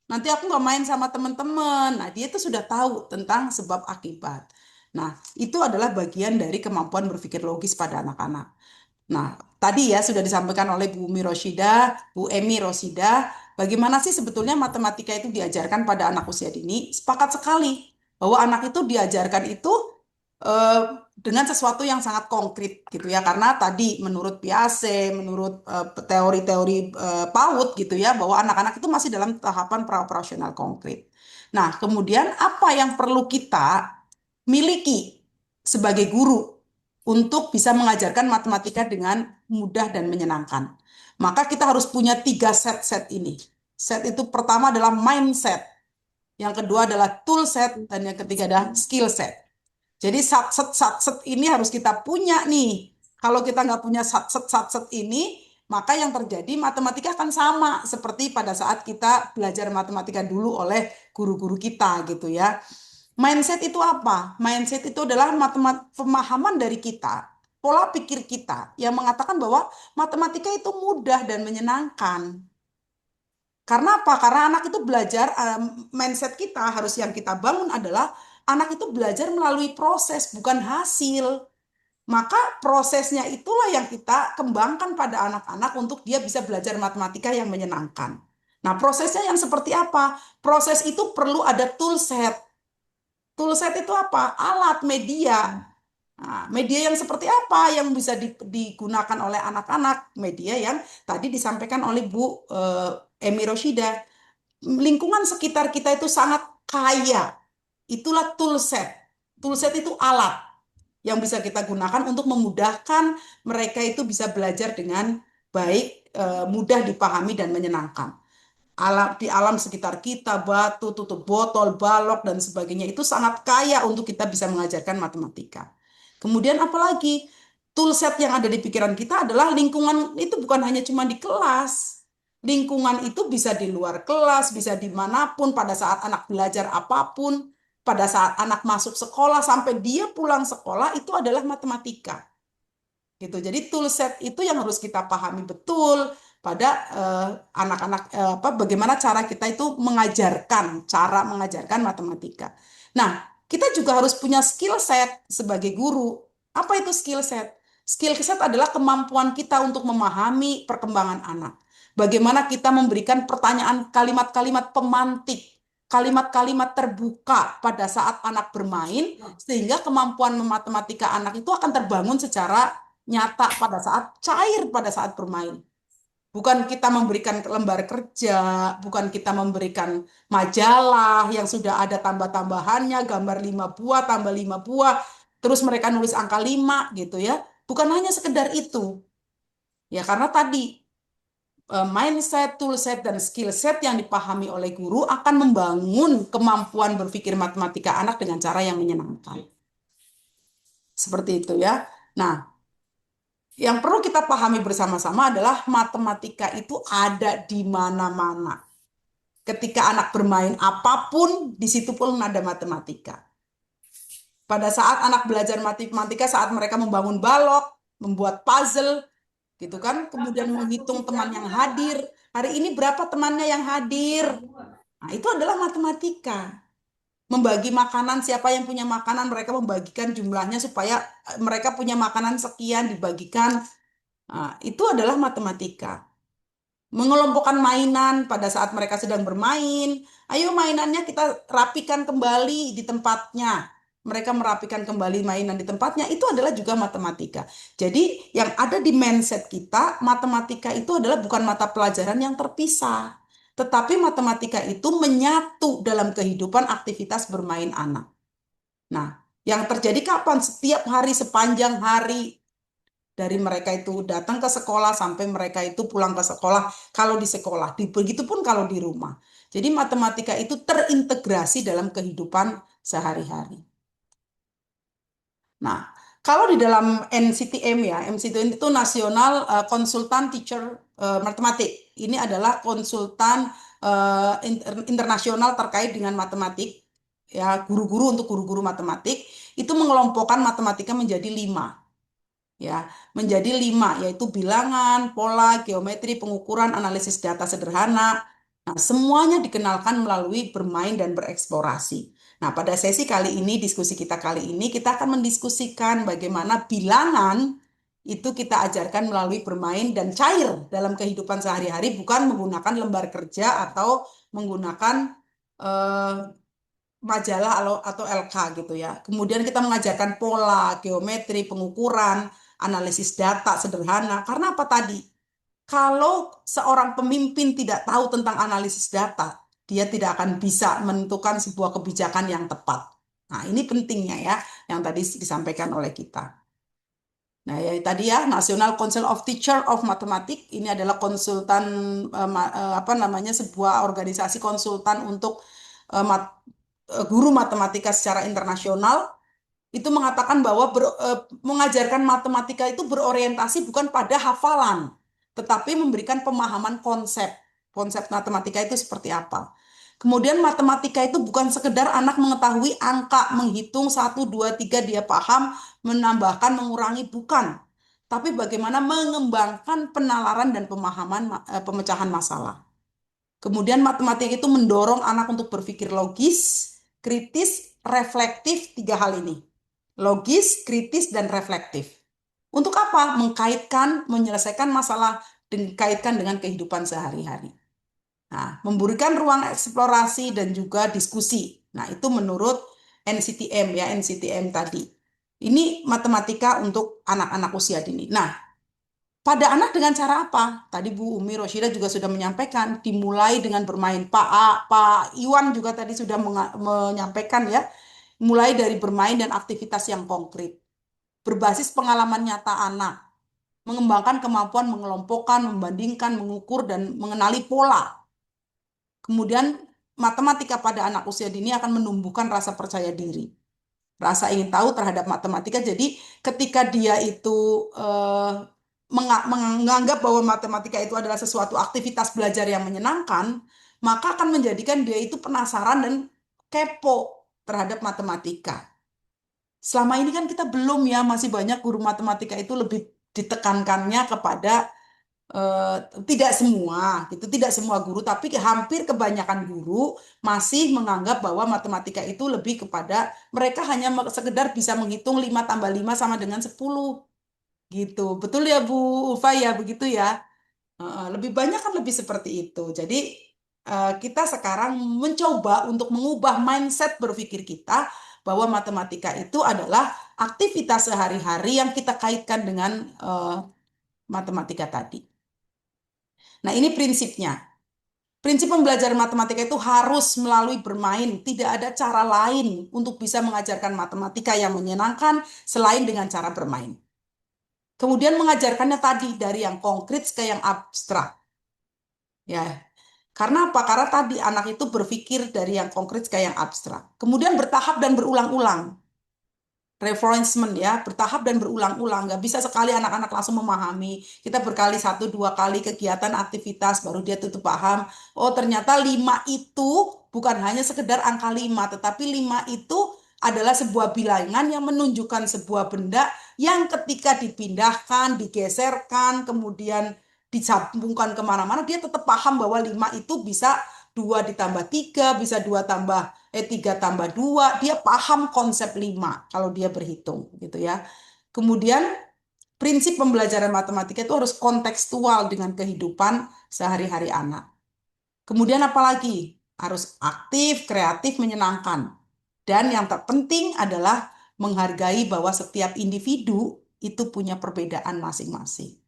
Nanti aku nggak main sama teman-teman. Nah, dia itu sudah tahu tentang sebab akibat. Nah, itu adalah bagian dari kemampuan berpikir logis pada anak-anak. Nah, tadi ya sudah disampaikan oleh Bu Umi Roshidah, Bu Emi Roshidah, bagaimana sih sebetulnya matematika itu diajarkan pada anak usia dini? Sepakat sekali bahwa anak itu diajarkan itu dengan sesuatu yang sangat konkret gitu ya, karena tadi menurut Piaget, menurut teori-teori PAUD gitu ya, bahwa anak-anak itu masih dalam tahapan pra-operasional konkret. Nah, kemudian apa yang perlu kita miliki sebagai guru untuk bisa mengajarkan matematika dengan mudah dan menyenangkan? Maka kita harus punya 3 set ini. Set itu pertama adalah mindset, yang kedua adalah tool set, dan yang ketiga adalah skill set. Jadi satset ini harus kita punya nih. Kalau kita nggak punya satset ini, maka yang terjadi matematika akan sama seperti pada saat kita belajar matematika dulu oleh guru-guru kita gitu ya. Mindset itu apa? Mindset itu adalah pemahaman dari kita, pola pikir kita yang mengatakan bahwa matematika itu mudah dan menyenangkan. Karena apa? Karena anak itu belajar, mindset kita harus yang kita bangun adalah anak itu belajar melalui proses, bukan hasil. Maka prosesnya itulah yang kita kembangkan pada anak-anak untuk dia bisa belajar matematika yang menyenangkan. Nah, prosesnya yang seperti apa? Proses itu perlu ada toolset. Toolset itu apa? Alat, media. Nah, media yang seperti apa yang bisa digunakan oleh anak-anak? Media yang tadi disampaikan oleh Bu Emi Roshidah. Lingkungan sekitar kita itu sangat kaya. Itulah toolset. Toolset itu alat yang bisa kita gunakan untuk memudahkan mereka itu bisa belajar dengan baik, mudah dipahami dan menyenangkan. Di alam sekitar kita, batu, tutup botol, balok, dan sebagainya itu sangat kaya untuk kita bisa mengajarkan matematika. Kemudian apalagi toolset yang ada di pikiran kita adalah lingkungan itu bukan hanya cuma di kelas. Lingkungan itu bisa di luar kelas, bisa dimanapun, pada saat anak belajar apapun, pada saat anak masuk sekolah, sampai dia pulang sekolah, itu adalah matematika. Gitu. Jadi toolset itu yang harus kita pahami betul pada anak-anak, bagaimana cara kita itu cara mengajarkan matematika. Nah, kita juga harus punya skill set sebagai guru. Apa itu skill set? Skill set adalah kemampuan kita untuk memahami perkembangan anak. Bagaimana kita memberikan pertanyaan, kalimat-kalimat pemantik, kalimat-kalimat terbuka pada saat anak bermain, sehingga kemampuan matematika anak itu akan terbangun secara nyata pada saat cair, pada saat bermain. Bukan kita memberikan lembar kerja, bukan kita memberikan majalah yang sudah ada tambah-tambahannya, gambar 5 buah, tambah 5 buah, terus mereka nulis angka 5 gitu ya. Bukan hanya sekedar itu. Ya, karena tadi mindset, toolset, dan skill set yang dipahami oleh guru akan membangun kemampuan berpikir matematika anak dengan cara yang menyenangkan. Seperti itu ya. Nah, yang perlu kita pahami bersama-sama adalah matematika itu ada di mana-mana. Ketika anak bermain apapun, di situ pun ada matematika. Pada saat anak belajar matematika, saat mereka membangun balok, membuat puzzle, gitu kan, kemudian menghitung teman yang hadir. Hari ini berapa temannya yang hadir? Nah, itu adalah matematika. Membagi makanan, siapa yang punya makanan, mereka membagikan jumlahnya supaya mereka punya makanan sekian dibagikan. Nah, itu adalah matematika. Mengelompokkan mainan pada saat mereka sedang bermain. Ayo mainannya kita rapikan kembali di tempatnya. Mereka merapikan kembali mainan di tempatnya. Itu adalah juga matematika. Jadi yang ada di mindset kita, matematika itu adalah bukan mata pelajaran yang terpisah. Tetapi matematika itu menyatu dalam kehidupan aktivitas bermain anak. Nah, yang terjadi kapan? Setiap hari, sepanjang hari, dari mereka itu datang ke sekolah sampai mereka itu pulang ke sekolah, kalau di sekolah, begitupun kalau di rumah. Jadi matematika itu terintegrasi dalam kehidupan sehari-hari. Nah, kalau di dalam NCTM ya, NCTM itu Nasional Konsultan Teacher Matematik. Ini adalah konsultan internasional terkait dengan matematik, ya, guru-guru untuk guru-guru matematik itu mengelompokkan matematika menjadi 5. Ya, menjadi 5, yaitu bilangan, pola, geometri, pengukuran, analisis data sederhana. Nah, semuanya dikenalkan melalui bermain dan bereksplorasi. Nah, pada sesi kali ini, diskusi kita kali ini, kita akan mendiskusikan bagaimana bilangan itu kita ajarkan melalui bermain dan cair dalam kehidupan sehari-hari, bukan menggunakan lembar kerja atau menggunakan majalah atau LK gitu ya. Kemudian kita mengajarkan pola, geometri, pengukuran, analisis data sederhana. Karena apa tadi? Kalau seorang pemimpin tidak tahu tentang analisis data, dia tidak akan bisa menentukan sebuah kebijakan yang tepat. Nah, ini pentingnya ya, yang tadi disampaikan oleh kita. Nah, ya tadi ya, National Council of Teacher of Mathematics ini adalah konsultan sebuah organisasi konsultan untuk guru matematika secara internasional. Itu mengatakan bahwa mengajarkan matematika itu berorientasi bukan pada hafalan, tetapi memberikan pemahaman konsep. Konsep matematika itu seperti apa. Kemudian matematika itu bukan sekedar anak mengetahui angka, menghitung 1, 2, 3, dia paham, menambahkan, mengurangi, bukan. Tapi bagaimana mengembangkan penalaran dan pemahaman pemecahan masalah. Kemudian matematika itu mendorong anak untuk berpikir logis, kritis, reflektif, 3 hal ini. Logis, kritis, dan reflektif. Untuk apa? Mengkaitkan, menyelesaikan masalah dikaitkan dengan kehidupan sehari-hari. Nah, memberikan ruang eksplorasi dan juga diskusi. Nah, itu menurut NCTM ya, NCTM tadi. Ini matematika untuk anak-anak usia dini. Nah, pada anak dengan cara apa? Tadi Bu Umi Roshida juga sudah menyampaikan, dimulai dengan bermain. Pak Iwan juga tadi sudah menyampaikan ya, mulai dari bermain dan aktivitas yang konkret, berbasis pengalaman nyata anak, mengembangkan kemampuan mengelompokkan, membandingkan, mengukur, dan mengenali pola. Kemudian matematika pada anak usia dini akan menumbuhkan rasa percaya diri, rasa ingin tahu terhadap matematika. Jadi ketika dia itu menganggap bahwa matematika itu adalah sesuatu aktivitas belajar yang menyenangkan, maka akan menjadikan dia itu penasaran dan kepo terhadap matematika. Selama ini kan kita belum ya, masih banyak guru matematika itu lebih ditekankannya kepada eh, tidak semua gitu, tidak semua guru, tapi hampir kebanyakan guru masih menganggap bahwa matematika itu lebih kepada mereka hanya sekedar bisa menghitung 5 tambah 5 sama dengan 10 gitu. Betul ya Bu Ulfa ya, begitu ya. Lebih banyak kan lebih seperti itu. Jadi kita sekarang mencoba untuk mengubah mindset berpikir kita bahwa matematika itu adalah aktivitas sehari-hari yang kita kaitkan dengan matematika tadi. Nah, ini prinsipnya. Prinsip pembelajaran matematika itu harus melalui bermain. Tidak ada cara lain untuk bisa mengajarkan matematika yang menyenangkan selain dengan cara bermain. Kemudian mengajarkannya tadi dari yang konkret ke yang abstrak. Ya, karena apa? Karena tadi anak itu berpikir dari yang konkret ke yang abstrak. Kemudian bertahap dan berulang-ulang. Reinforcement ya, bertahap dan berulang-ulang. Nggak bisa sekali anak-anak langsung memahami. Kita berkali 1-2 kali kegiatan aktivitas, baru dia tutup paham. Oh ternyata 5 itu bukan hanya sekedar angka 5, tetapi 5 itu adalah sebuah bilangan yang menunjukkan sebuah benda yang ketika dipindahkan, digeserkan, kemudian disambungkan kemana-mana, dia tetap paham bahwa 5 itu bisa 2 ditambah 3, bisa 2 tambah 3 tambah 2, dia paham konsep 5 kalau dia berhitung gitu ya. Kemudian prinsip pembelajaran matematika itu harus kontekstual dengan kehidupan sehari-hari anak. Kemudian apalagi? Harus aktif, kreatif, menyenangkan. Dan yang terpenting adalah menghargai bahwa setiap individu itu punya perbedaan masing-masing.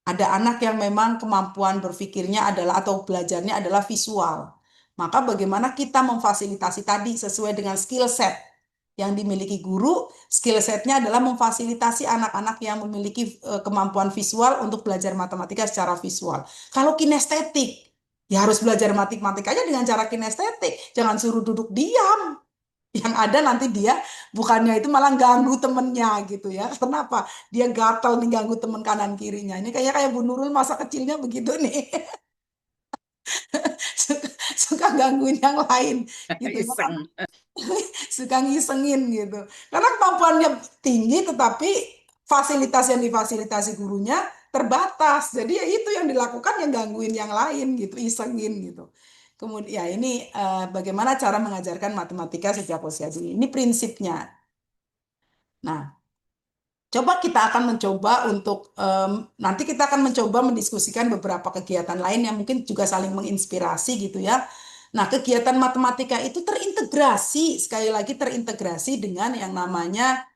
Ada anak yang memang kemampuan berpikirnya adalah atau belajarnya adalah visual. Maka bagaimana kita memfasilitasi tadi sesuai dengan skill set yang dimiliki guru, skill setnya adalah memfasilitasi anak-anak yang memiliki kemampuan visual untuk belajar matematika secara visual. Kalau kinestetik, ya harus belajar matematikanya dengan cara kinestetik. Jangan suruh duduk diam. Yang ada nanti dia bukannya itu malah ganggu temennya gitu ya. Kenapa? Dia gatal nih ganggu temen kanan kirinya. Ini kayak Bu Nurul masa kecilnya begitu nih. suka gangguin yang lain gitu ya. Iseng. Suka ngisengin gitu. Karena kemampuannya tinggi tetapi fasilitas yang difasilitasi gurunya terbatas. Jadi ya itu yang dilakukan yang gangguin yang lain gitu, isengin gitu. Kemudian ya ini bagaimana cara mengajarkan matematika sejak usia dini. Ini prinsipnya. Nah, coba kita akan mencoba untuk nanti kita akan mencoba mendiskusikan beberapa kegiatan lain yang mungkin juga saling menginspirasi gitu ya. Nah, kegiatan matematika itu terintegrasi, sekali lagi terintegrasi dengan yang namanya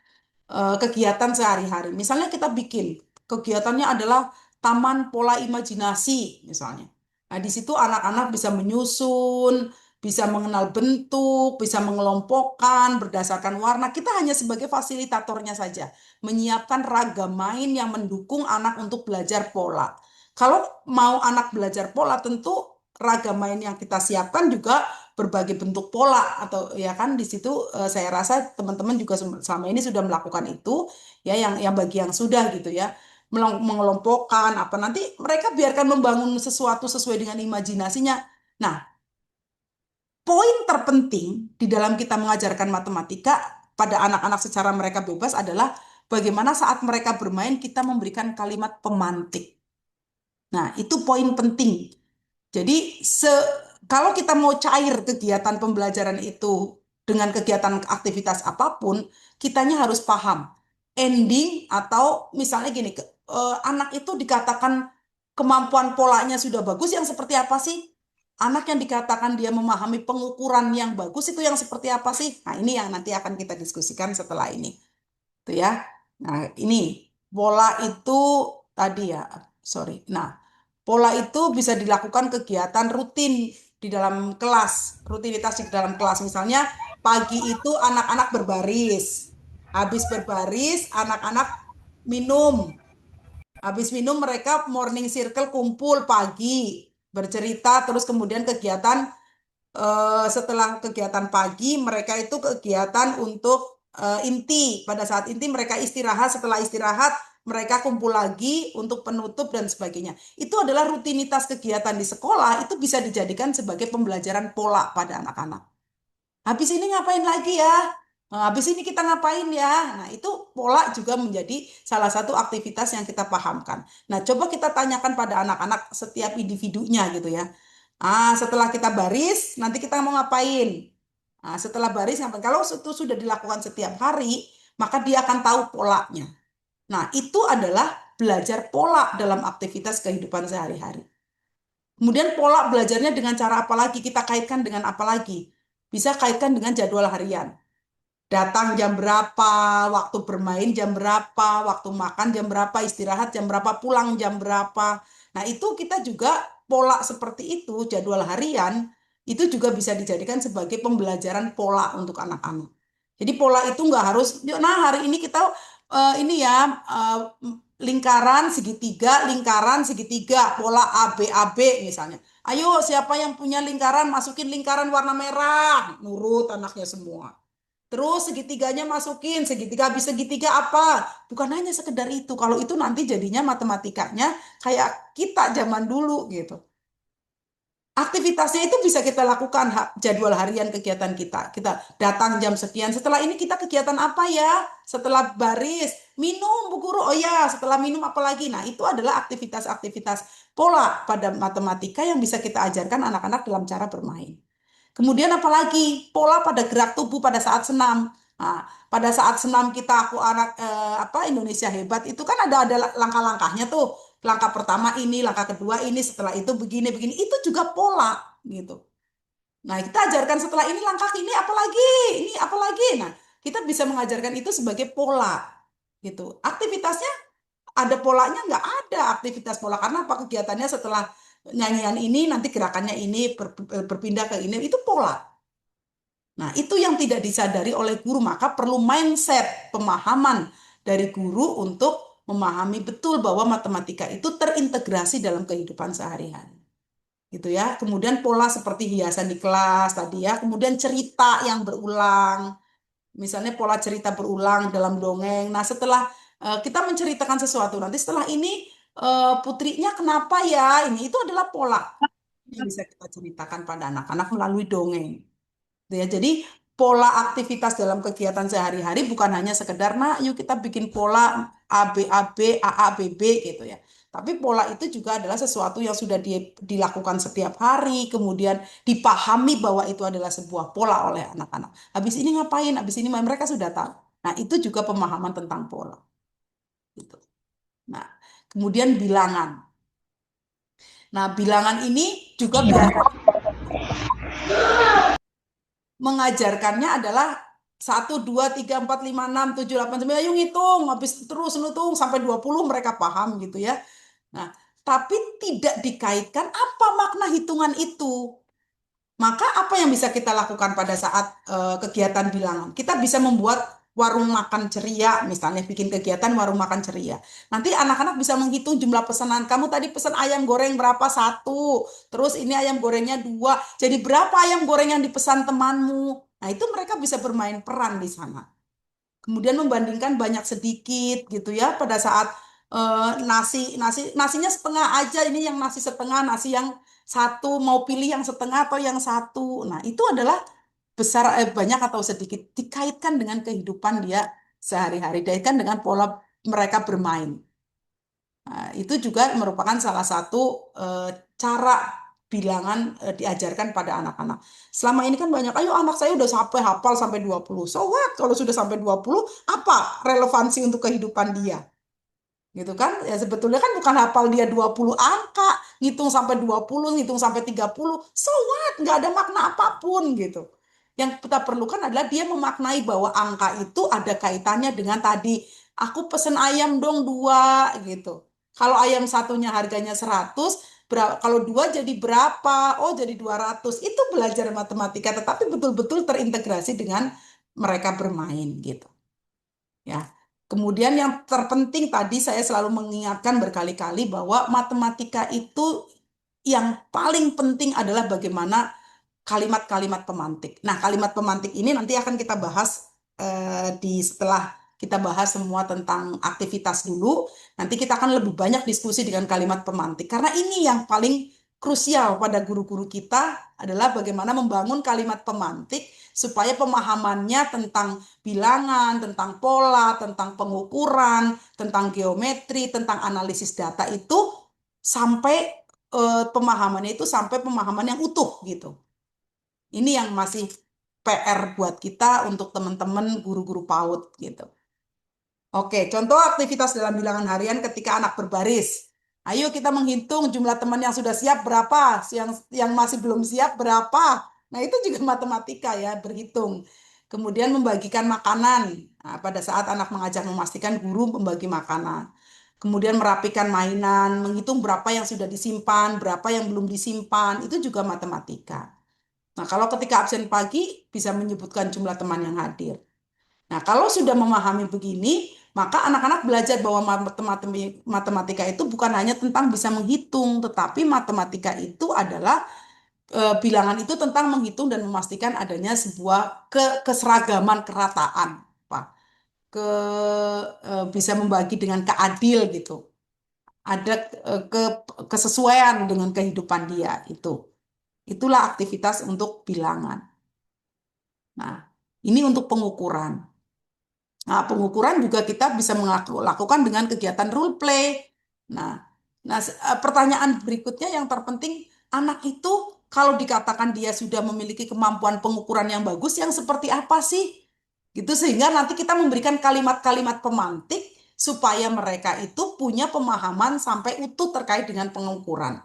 kegiatan sehari-hari. Misalnya kita bikin kegiatannya adalah taman pola imajinasi misalnya. Nah, di situ anak-anak bisa menyusun, bisa mengenal bentuk, bisa mengelompokkan berdasarkan warna. Kita hanya sebagai fasilitatornya saja, menyiapkan ragam main yang mendukung anak untuk belajar pola. Kalau mau anak belajar pola, tentu ragam main yang kita siapkan juga berbagai bentuk pola atau ya kan di situ saya rasa teman-teman juga selama ini sudah melakukan itu ya yang bagi yang sudah gitu ya mengelompokkan apa nanti mereka biarkan membangun sesuatu sesuai dengan imajinasinya. Nah, poin terpenting di dalam kita mengajarkan matematika pada anak-anak secara mereka bebas adalah bagaimana saat mereka bermain kita memberikan kalimat pemantik. Nah, itu poin penting. Jadi kalau kita mau cair kegiatan pembelajaran itu dengan kegiatan aktivitas apapun, kitanya harus paham ending atau misalnya gini, anak itu dikatakan kemampuan polanya sudah bagus yang seperti apa sih? Anak yang dikatakan dia memahami pengukuran yang bagus itu yang seperti apa sih? Nah, ini yang nanti akan kita diskusikan setelah ini. Tuh ya. Nah, ini pola itu tadi ya, sorry. Nah, pola itu bisa dilakukan kegiatan rutin di dalam kelas, rutinitas di dalam kelas. Misalnya pagi itu anak-anak berbaris. Habis berbaris, anak-anak minum. Habis minum mereka morning circle kumpul pagi, bercerita, terus kemudian kegiatan setelah kegiatan pagi mereka itu kegiatan untuk inti. Pada saat inti mereka istirahat, setelah istirahat mereka kumpul lagi untuk penutup dan sebagainya. Itu adalah rutinitas kegiatan di sekolah, itu bisa dijadikan sebagai pembelajaran pola pada anak-anak. Habis ini ngapain lagi ya? Nah, habis ini kita ngapain ya? Nah, itu pola juga menjadi salah satu aktivitas yang kita pahamkan. Nah, coba kita tanyakan pada anak-anak setiap individunya gitu ya. Setelah kita baris, nanti kita mau ngapain? Setelah baris ngapain? Kalau itu sudah dilakukan setiap hari, maka dia akan tahu polanya. Nah, itu adalah belajar pola dalam aktivitas kehidupan sehari-hari. Kemudian pola belajarnya dengan cara apa lagi? Kita kaitkan dengan apa lagi? Bisa kaitkan dengan jadwal harian. Datang jam berapa, waktu bermain jam berapa, waktu makan jam berapa, istirahat jam berapa, pulang jam berapa. Nah, itu kita juga pola seperti itu, jadwal harian, itu juga bisa dijadikan sebagai pembelajaran pola untuk anak-anak. Jadi pola itu nggak harus, nah hari ini kita ini ya, lingkaran segitiga, pola AB misalnya. Ayo siapa yang punya lingkaran, masukin lingkaran warna merah, nurut anaknya semua. Terus segitiganya masukin, segitiga habis segitiga apa? Bukan hanya sekedar itu. Kalau itu nanti jadinya matematikanya kayak kita zaman dulu gitu. Aktivitasnya itu bisa kita lakukan jadwal harian kegiatan kita. Kita datang jam sekian. Setelah ini kita kegiatan apa ya? Setelah baris, minum Bu Guru. Oh ya, setelah minum apa lagi? Nah, itu adalah aktivitas-aktivitas pola pada matematika yang bisa kita ajarkan anak-anak dalam cara bermain. Kemudian apalagi pola pada gerak tubuh pada saat senam. Nah, pada saat senam kita aku anak Indonesia hebat itu kan ada langkah-langkahnya tuh. Langkah pertama ini, langkah kedua ini, setelah itu begini begini. Itu juga pola gitu. Nah, kita ajarkan setelah ini langkah ini apa lagi. Nah, kita bisa mengajarkan itu sebagai pola gitu. Aktivitasnya ada polanya nggak ada aktivitas pola karena apa kegiatannya setelah nyanyian ini nanti gerakannya ini berpindah ke ini itu pola. Nah, itu yang tidak disadari oleh guru, maka perlu mindset, pemahaman dari guru untuk memahami betul bahwa matematika itu terintegrasi dalam kehidupan sehari-hari. Gitu ya. Kemudian pola seperti hiasan di kelas tadi ya, kemudian cerita yang berulang. Misalnya pola cerita berulang dalam dongeng. Nah, setelah kita menceritakan sesuatu, nanti setelah ini putrinya kenapa ya? Ini itu adalah pola yang bisa kita ceritakan pada anak-anak melalui dongeng. Ya, jadi pola aktivitas dalam kegiatan sehari-hari bukan hanya sekedar, nah yuk kita bikin pola ABAB, AABB gitu ya. Tapi pola itu juga adalah sesuatu yang sudah dilakukan setiap hari, kemudian dipahami bahwa itu adalah sebuah pola oleh anak-anak. Habis ini ngapain, habis ini mereka sudah tahu. Nah, itu juga pemahaman tentang pola. Gitu. Nah, kemudian bilangan. Nah, bilangan ini juga biasa mengajarkannya adalah 1, 2, 3, 4, 5, 6, 7, 8, 9. Ayo ngitung, habis terus ngitung sampai 20 mereka paham gitu ya. Nah, tapi tidak dikaitkan apa makna hitungan itu. Maka apa yang bisa kita lakukan pada saat kegiatan bilangan? Kita bisa membuat warung makan ceria, misalnya bikin kegiatan warung makan ceria. Nanti anak-anak bisa menghitung jumlah pesanan. Kamu tadi pesan ayam goreng berapa? 1. Terus ini ayam gorengnya 2. Jadi berapa ayam goreng yang dipesan temanmu? Nah, itu mereka bisa bermain peran di sana. Kemudian membandingkan banyak sedikit gitu ya pada saat nasinya setengah aja, ini yang nasi setengah, nasi yang satu mau pilih yang setengah atau yang satu. Nah, itu adalah banyak atau sedikit dikaitkan dengan kehidupan dia sehari-hari, dikaitkan dengan pola mereka bermain. Nah, itu juga merupakan salah satu cara bilangan diajarkan pada anak-anak. Selama ini kan banyak, ayo anak saya udah sampai hafal sampai 20. So what? Kalau sudah sampai 20, apa relevansi untuk kehidupan dia? Gitu kan? Ya sebetulnya kan bukan hafal dia 20 angka, ngitung sampai 20, ngitung sampai 30. So what? Nggak ada makna apapun gitu. Yang kita perlukan adalah dia memaknai bahwa angka itu ada kaitannya dengan tadi, aku pesen ayam dong 2 gitu. Kalau ayam satunya harganya 100, kalau dua jadi berapa? Oh, jadi 200. Itu belajar matematika, tetapi betul-betul terintegrasi dengan mereka bermain gitu. Ya. Kemudian yang terpenting tadi saya selalu mengingatkan berkali-kali bahwa matematika itu yang paling penting adalah bagaimana kalimat-kalimat pemantik. Nah, kalimat pemantik ini nanti akan kita bahas setelah kita bahas semua tentang aktivitas dulu. Nanti kita akan lebih banyak diskusi dengan kalimat pemantik. Karena ini yang paling krusial pada guru-guru kita adalah bagaimana membangun kalimat pemantik supaya pemahamannya tentang bilangan, tentang pola, tentang pengukuran, tentang geometri, tentang analisis data itu sampai pemahamannya itu sampai pemahaman yang utuh gitu. Ini yang masih PR buat kita untuk teman-teman guru-guru PAUD gitu. Oke, contoh aktivitas dalam bilangan harian ketika anak berbaris. Ayo kita menghitung jumlah teman yang sudah siap berapa, yang masih belum siap berapa. Nah, itu juga matematika ya, berhitung. Kemudian membagikan makanan. Nah, pada saat anak mengajak memastikan guru membagi makanan. Kemudian merapikan mainan, menghitung berapa yang sudah disimpan, berapa yang belum disimpan, itu juga matematika. Nah, kalau ketika absen pagi bisa menyebutkan jumlah teman yang hadir. Nah, kalau sudah memahami begini, maka anak-anak belajar bahwa matematika itu bukan hanya tentang bisa menghitung, tetapi matematika itu adalah bilangan itu tentang menghitung dan memastikan adanya sebuah keseragaman kerataan, Pak. Bisa membagi dengan keadil gitu. Ada kesesuaian dengan kehidupan dia itu. Itulah aktivitas untuk bilangan. Nah, ini untuk pengukuran. Nah, pengukuran juga kita bisa melakukan dengan kegiatan role play. Nah, pertanyaan berikutnya yang terpenting, anak itu kalau dikatakan dia sudah memiliki kemampuan pengukuran yang bagus, yang seperti apa sih? Gitu sehingga nanti kita memberikan kalimat-kalimat pemantik supaya mereka itu punya pemahaman sampai utuh terkait dengan pengukuran.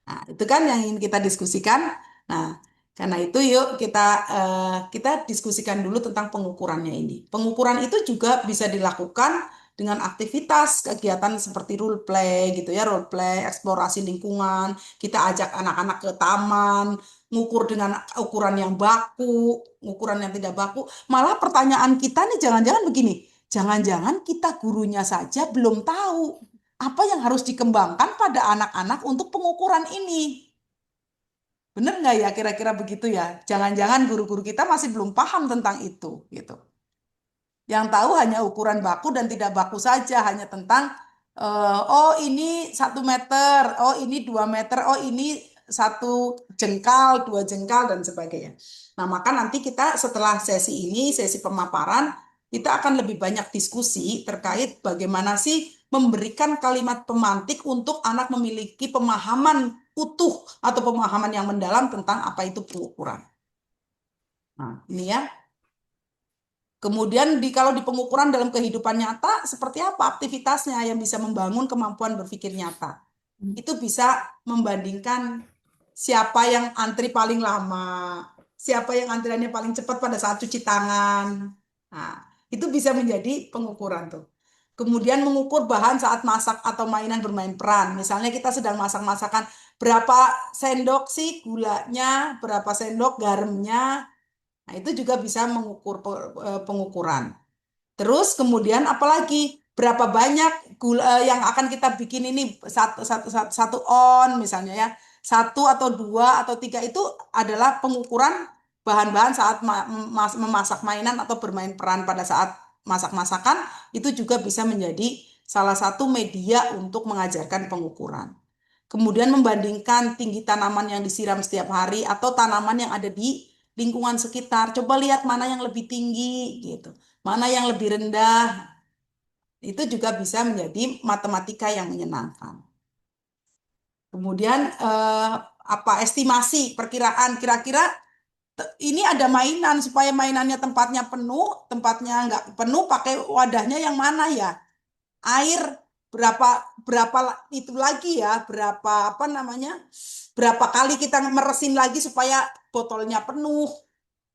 Nah, itu kan yang ingin kita diskusikan. Nah, karena itu yuk kita diskusikan dulu tentang pengukurannya ini. Pengukuran itu juga bisa dilakukan dengan aktivitas kegiatan seperti role play gitu ya, role play, eksplorasi lingkungan. Kita ajak anak-anak ke taman, ngukur dengan ukuran yang baku, ukuran yang tidak baku. Malah pertanyaan kita nih jangan-jangan begini, jangan-jangan kita gurunya saja belum tahu apa yang harus dikembangkan pada anak-anak untuk pengukuran ini. Bener nggak ya kira-kira begitu ya? Jangan-jangan guru-guru kita masih belum paham tentang itu gitu. Yang tahu hanya ukuran baku dan tidak baku saja, hanya tentang oh ini 1 meter, oh ini 2 meter, oh ini 1 jengkal, 2 jengkal dan sebagainya. Nah, maka nanti kita setelah sesi ini, sesi pemaparan, kita akan lebih banyak diskusi terkait bagaimana sih memberikan kalimat pemantik untuk anak memiliki pemahaman utuh atau pemahaman yang mendalam tentang apa itu pengukuran. Nah, ini ya. Kemudian kalau di pengukuran dalam kehidupan nyata, seperti apa aktivitasnya yang bisa membangun kemampuan berpikir nyata? Itu bisa membandingkan siapa yang antri paling lama, siapa yang antriannya paling cepat pada saat cuci tangan. Nah, itu bisa menjadi pengukuran tuh. Kemudian mengukur bahan saat masak atau mainan bermain peran. Misalnya kita sedang masak-masakan, berapa sendok sih gulanya, berapa sendok garamnya. Nah, itu juga bisa mengukur pengukuran. Terus kemudian apalagi berapa banyak gula yang akan kita bikin ini satu on misalnya ya. 1 atau 2 atau 3 itu adalah pengukuran bahan-bahan saat memasak mainan atau bermain peran pada saat masak-masakan itu juga bisa menjadi salah satu media untuk mengajarkan pengukuran. Kemudian membandingkan tinggi tanaman yang disiram setiap hari atau tanaman yang ada di lingkungan sekitar. Coba lihat mana yang lebih tinggi gitu, mana yang lebih rendah. Itu juga bisa menjadi matematika yang menyenangkan. Kemudian estimasi, perkiraan kira-kira ini ada mainan supaya mainannya tempatnya penuh, tempatnya nggak penuh pakai wadahnya yang mana ya? Air berapa itu lagi ya, berapa berapa kali kita meresin lagi supaya botolnya penuh.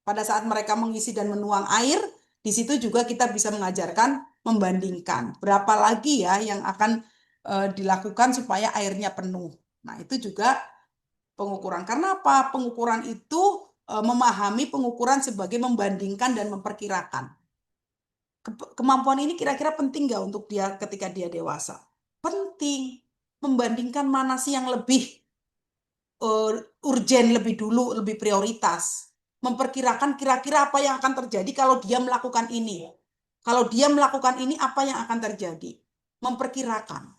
Pada saat mereka mengisi dan menuang air, di situ juga kita bisa mengajarkan membandingkan berapa lagi ya yang akan dilakukan supaya airnya penuh. Nah, itu juga pengukuran. Karena apa? Pengukuran itu memahami pengukuran sebagai membandingkan dan memperkirakan. Kemampuan ini kira-kira penting nggak untuk dia ketika dia dewasa? Penting. Membandingkan mana sih yang lebih urgen, lebih dulu, lebih prioritas. Memperkirakan kira-kira apa yang akan terjadi kalau dia melakukan ini. Kalau dia melakukan ini, apa yang akan terjadi? Memperkirakan.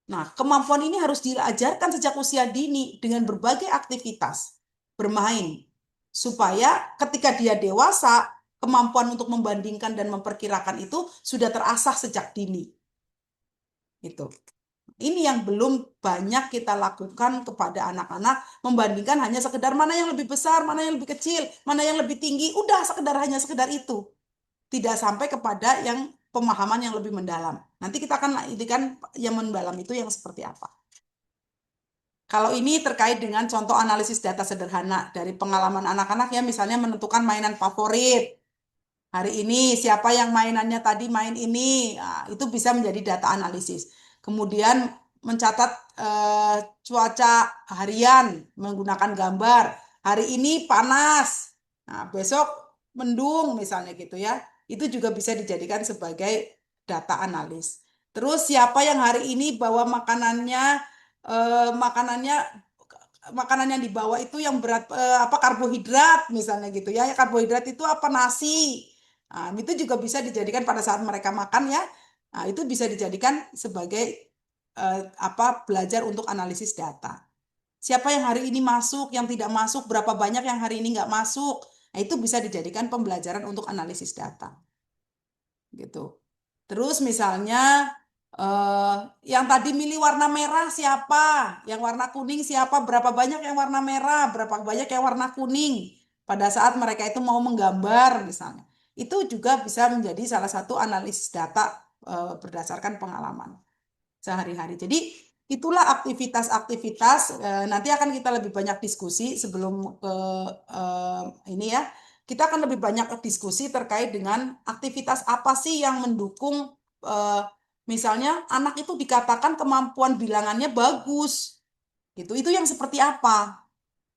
Nah, kemampuan ini harus diajarkan sejak usia dini dengan berbagai aktivitas bermain, supaya ketika dia dewasa, kemampuan untuk membandingkan dan memperkirakan itu sudah terasah sejak dini. Itu. Ini yang belum banyak kita lakukan kepada anak-anak, membandingkan hanya sekedar mana yang lebih besar, mana yang lebih kecil, mana yang lebih tinggi, udah hanya sekedar itu. Tidak sampai kepada yang pemahaman yang lebih mendalam. Nanti kita akan lihatkan yang mendalam itu yang seperti apa. Kalau ini terkait dengan contoh analisis data sederhana dari pengalaman anak-anak ya, misalnya menentukan mainan favorit. Hari ini siapa yang mainannya tadi main ini, nah, itu bisa menjadi data analisis. Kemudian mencatat cuaca harian menggunakan gambar. Hari ini panas, nah besok mendung misalnya gitu ya. Itu juga bisa dijadikan sebagai data analis. Terus siapa yang hari ini bawa makanan yang dibawa itu yang berat apa karbohidrat misalnya gitu ya. Karbohidrat itu apa nasi. Nah, itu juga bisa dijadikan pada saat mereka makan ya. Nah, itu bisa dijadikan sebagai belajar untuk analisis data. Siapa yang hari ini masuk, yang tidak masuk, berapa banyak yang hari ini nggak masuk. Nah, itu bisa dijadikan pembelajaran untuk analisis data. Gitu. Terus misalnya yang tadi milih warna merah siapa, yang warna kuning siapa, berapa banyak yang warna merah, berapa banyak yang warna kuning pada saat mereka itu mau menggambar misalnya. Itu juga bisa menjadi salah satu analisis data berdasarkan pengalaman sehari-hari. Jadi itulah aktivitas-aktivitas nanti akan kita lebih banyak diskusi sebelum ke ini ya. Kita akan lebih banyak diskusi terkait dengan aktivitas apa sih yang mendukung misalnya anak itu dikatakan kemampuan bilangannya bagus. Gitu. Itu yang seperti apa?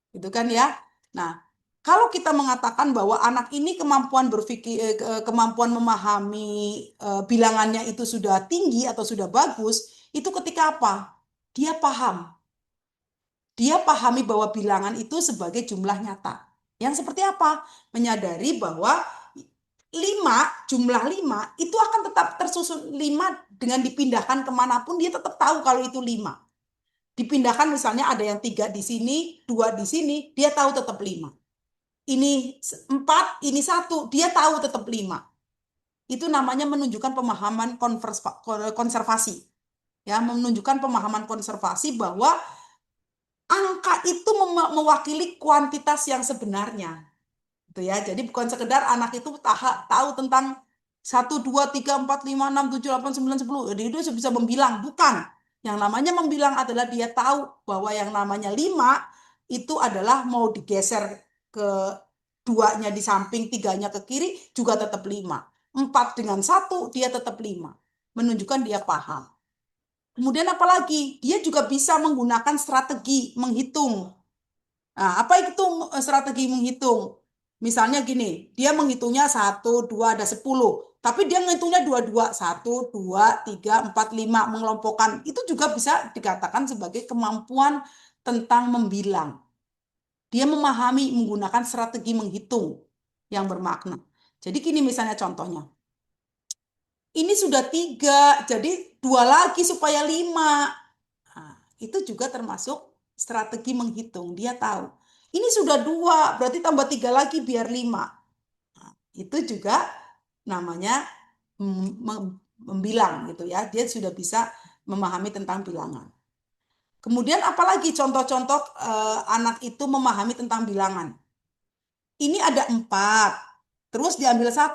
Gitu kan ya. Nah, kalau kita mengatakan bahwa anak ini kemampuan berpikir, kemampuan memahami bilangannya itu sudah tinggi atau sudah bagus, itu ketika apa? Dia paham. Dia pahami bahwa bilangan itu sebagai jumlah nyata. Yang seperti apa? Menyadari bahwa jumlah 5 itu akan tetap tersusun 5 dengan dipindahkan kemanapun dia tetap tahu kalau itu 5. Dipindahkan misalnya ada yang 3 di sini, 2 di sini, dia tahu tetap 5. Ini 4, ini 1, dia tahu tetap 5. Itu namanya menunjukkan pemahaman konservasi. Ya, menunjukkan pemahaman konservasi bahwa angka itu mewakili kuantitas yang sebenarnya. Gitu ya. Jadi bukan sekedar anak itu tahu tentang 1, 2, 3, 4, 5, 6, 7, 8, 9, 10. Jadi dia bisa membilang. Bukan. Yang namanya membilang adalah dia tahu bahwa yang namanya 5 itu adalah mau digeser ke 2-nya di samping, 3-nya ke kiri juga tetap 5. 4 dengan 1 dia tetap 5. Menunjukkan dia paham. Kemudian apalagi? Dia juga bisa menggunakan strategi menghitung. Nah, apa itu strategi menghitung? Misalnya gini, dia menghitungnya 1, 2, ada 10. Tapi dia menghitungnya 2-2. 1, 2, 3, 4, 5. Mengelompokkan. Itu juga bisa dikatakan sebagai kemampuan tentang membilang. Dia memahami menggunakan strategi menghitung yang bermakna. Jadi gini misalnya contohnya. Ini sudah 3, jadi 2 lagi supaya 5. Nah, itu juga termasuk strategi menghitung. Dia tahu. Ini sudah 2, berarti tambah 3 lagi biar 5. Nah, itu juga namanya membilang gitu ya. Dia sudah bisa memahami tentang bilangan. Kemudian apalagi contoh-contoh anak itu memahami tentang bilangan. Ini ada 4, terus diambil 1,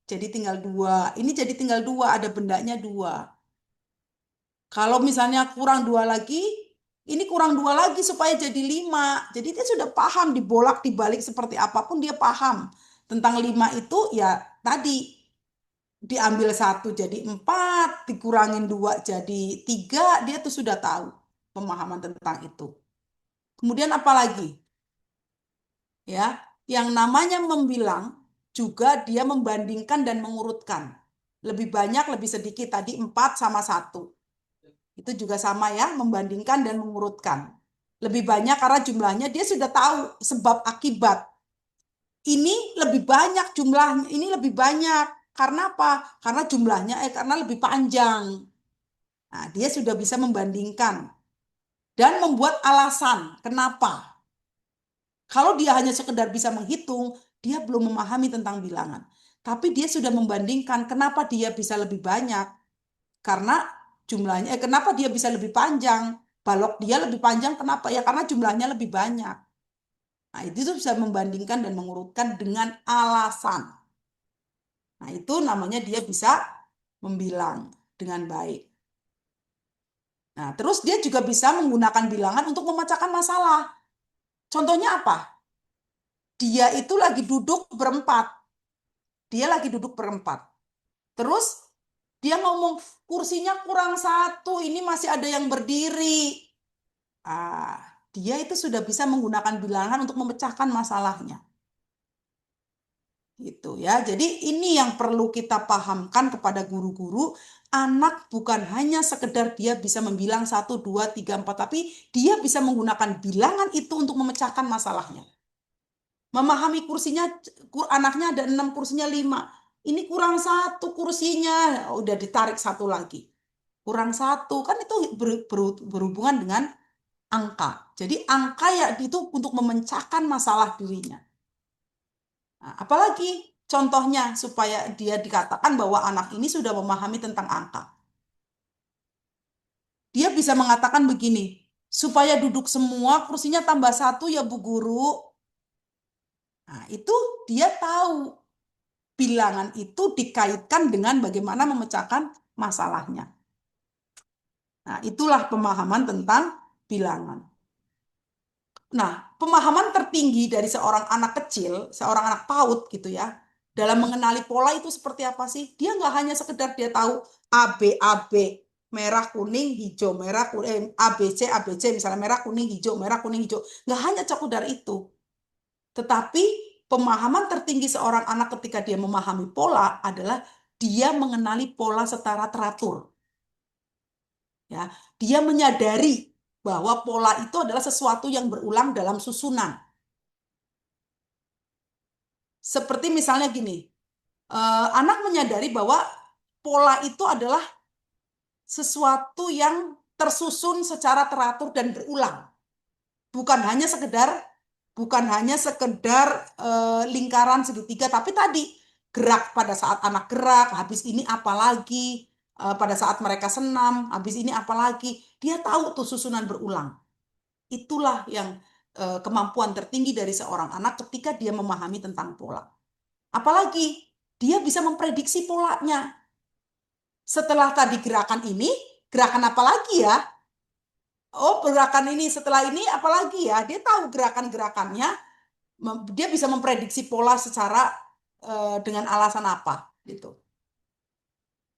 jadi tinggal 2. Ini jadi tinggal 2, ada bendanya 2. Kalau misalnya kurang 2 lagi, ini kurang 2 lagi supaya jadi 5. Jadi dia sudah paham dibolak dibalik seperti apapun dia paham. Tentang 5 itu ya tadi diambil 1 jadi 4, dikurangin 2 jadi 3, dia tuh sudah tahu pemahaman tentang itu. Kemudian apa lagi? Ya, yang namanya membilang juga dia membandingkan dan mengurutkan. Lebih banyak, lebih sedikit. Tadi 4 sama 1. Itu juga sama ya, membandingkan dan mengurutkan. Lebih banyak karena jumlahnya dia sudah tahu sebab akibat. Ini lebih banyak jumlahnya, ini lebih banyak. Karena apa? Karena jumlahnya karena lebih panjang. Nah, dia sudah bisa membandingkan dan membuat alasan kenapa. Kalau dia hanya sekedar bisa menghitung, dia belum memahami tentang bilangan. Tapi dia sudah membandingkan kenapa dia bisa lebih banyak. Karena jumlahnya, kenapa dia bisa lebih panjang. Balok dia lebih panjang, kenapa? Ya karena jumlahnya lebih banyak. Nah, itu tuh bisa membandingkan dan mengurutkan dengan alasan. Nah, itu namanya dia bisa membilang dengan baik. Nah, terus dia juga bisa menggunakan bilangan untuk memecahkan masalah. Contohnya apa? Dia itu lagi duduk berempat. Dia lagi duduk berempat. Terus dia ngomong, kursinya kurang 1, ini masih ada yang berdiri. Dia itu sudah bisa menggunakan bilangan untuk memecahkan masalahnya. Gitu ya. Jadi ini yang perlu kita pahamkan kepada guru-guru. Anak bukan hanya sekedar dia bisa membilang 1, 2, 3, 4, tapi dia bisa menggunakan bilangan itu untuk memecahkan masalahnya. Memahami kursinya, anaknya ada 6, kursinya 5. Ini kurang 1 kursinya, udah ditarik 1 lagi. Kurang 1, kan itu berhubungan dengan angka. Jadi angka ya itu untuk memecahkan masalah dirinya. Nah, apalagi contohnya supaya dia dikatakan bahwa anak ini sudah memahami tentang angka. Dia bisa mengatakan begini, supaya duduk semua kursinya tambah 1 ya Bu Guru. Nah, itu dia tahu bilangan itu dikaitkan dengan bagaimana memecahkan masalahnya. Nah, itulah pemahaman tentang bilangan. Nah, pemahaman tertinggi dari seorang anak kecil, seorang anak PAUD gitu ya, dalam mengenali pola itu seperti apa sih? Dia nggak hanya sekedar dia tahu AB, merah, kuning, hijau, merah, kuning, ABC, misalnya merah, kuning, hijau, merah, kuning, hijau. Nggak hanya sekedar itu. Tetapi pemahaman tertinggi seorang anak ketika dia memahami pola adalah dia mengenali pola secara teratur. Ya, dia menyadari bahwa pola itu adalah sesuatu yang berulang dalam susunan. Seperti misalnya gini, anak menyadari bahwa pola itu adalah sesuatu yang tersusun secara teratur dan berulang. Bukan hanya sekedar lingkaran segitiga, tapi tadi gerak pada saat anak gerak, habis ini apa lagi, pada saat mereka senam, habis ini apa lagi. Dia tahu tuh susunan berulang. Itulah yang kemampuan tertinggi dari seorang anak ketika dia memahami tentang pola. Apalagi dia bisa memprediksi polanya. Setelah tadi gerakan ini, gerakan apa lagi ya? Oh, gerakan ini setelah ini apa lagi ya? Dia tahu gerakan-gerakannya, dia bisa memprediksi pola secara dengan alasan apa gitu.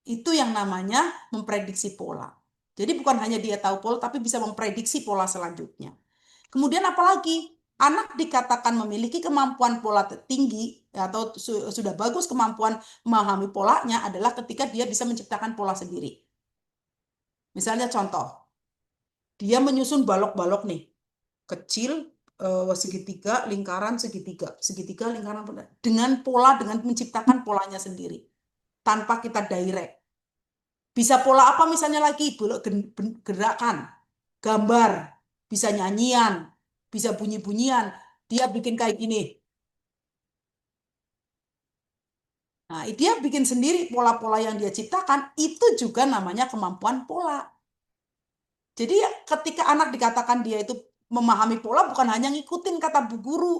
Itu yang namanya memprediksi pola. Jadi bukan hanya dia tahu pola, tapi bisa memprediksi pola selanjutnya. Kemudian apalagi anak dikatakan memiliki kemampuan pola tinggi atau sudah bagus kemampuan memahami polanya adalah ketika dia bisa menciptakan pola sendiri. Misalnya contoh, dia menyusun balok-balok nih, kecil, segitiga, lingkaran, segitiga, segitiga, lingkaran, dengan pola, dengan menciptakan polanya sendiri, tanpa kita direct. Bisa pola apa misalnya lagi, gerakan, gambar, bisa nyanyian, bisa bunyi-bunyian, dia bikin kayak gini. Nah, dia bikin sendiri pola-pola yang dia ciptakan, itu juga namanya kemampuan pola. Jadi ketika anak dikatakan dia itu memahami pola, bukan hanya ngikutin kata bu guru.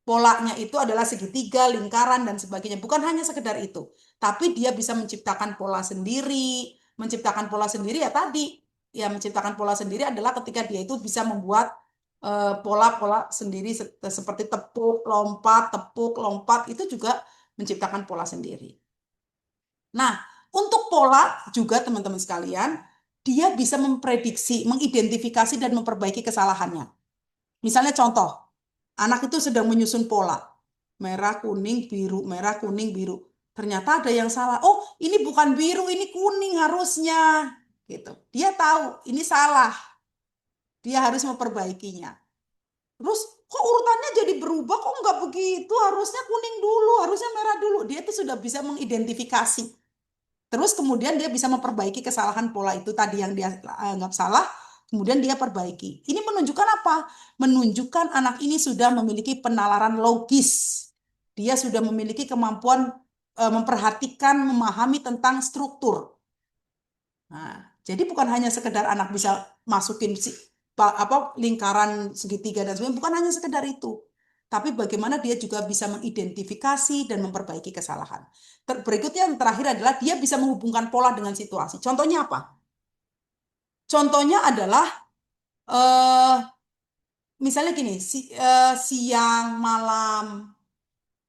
Polanya itu adalah segitiga, lingkaran, dan sebagainya. Bukan hanya sekedar itu. Tapi dia bisa menciptakan pola sendiri. Menciptakan pola sendiri ya tadi. Ya menciptakan pola sendiri adalah ketika dia itu bisa membuat pola-pola sendiri seperti tepuk, lompat, itu juga menciptakan pola sendiri. Nah, untuk pola juga teman-teman sekalian, dia bisa memprediksi, mengidentifikasi dan memperbaiki kesalahannya. Misalnya contoh, anak itu sedang menyusun pola. Merah, kuning, biru, merah, kuning, biru. Ternyata ada yang salah. Oh, ini bukan biru, ini kuning harusnya. Gitu. Dia tahu ini salah. Dia harus memperbaikinya. Terus kok urutannya jadi berubah? Kok nggak begitu? Harusnya kuning dulu, harusnya merah dulu. Dia tuh sudah bisa mengidentifikasi. Terus kemudian dia bisa memperbaiki kesalahan pola itu tadi yang dia anggap salah, kemudian dia perbaiki. Ini menunjukkan apa? Menunjukkan anak ini sudah memiliki penalaran logis. Dia sudah memiliki kemampuan memperhatikan, memahami tentang struktur. Nah, jadi bukan hanya sekedar anak bisa masukin lingkaran segitiga dan sebagainya, bukan hanya sekedar itu. Tapi bagaimana dia juga bisa mengidentifikasi dan memperbaiki kesalahan. Berikutnya yang terakhir adalah dia bisa menghubungkan pola dengan situasi. Contohnya apa? Contohnya adalah eh, misalnya gini, siang, malam,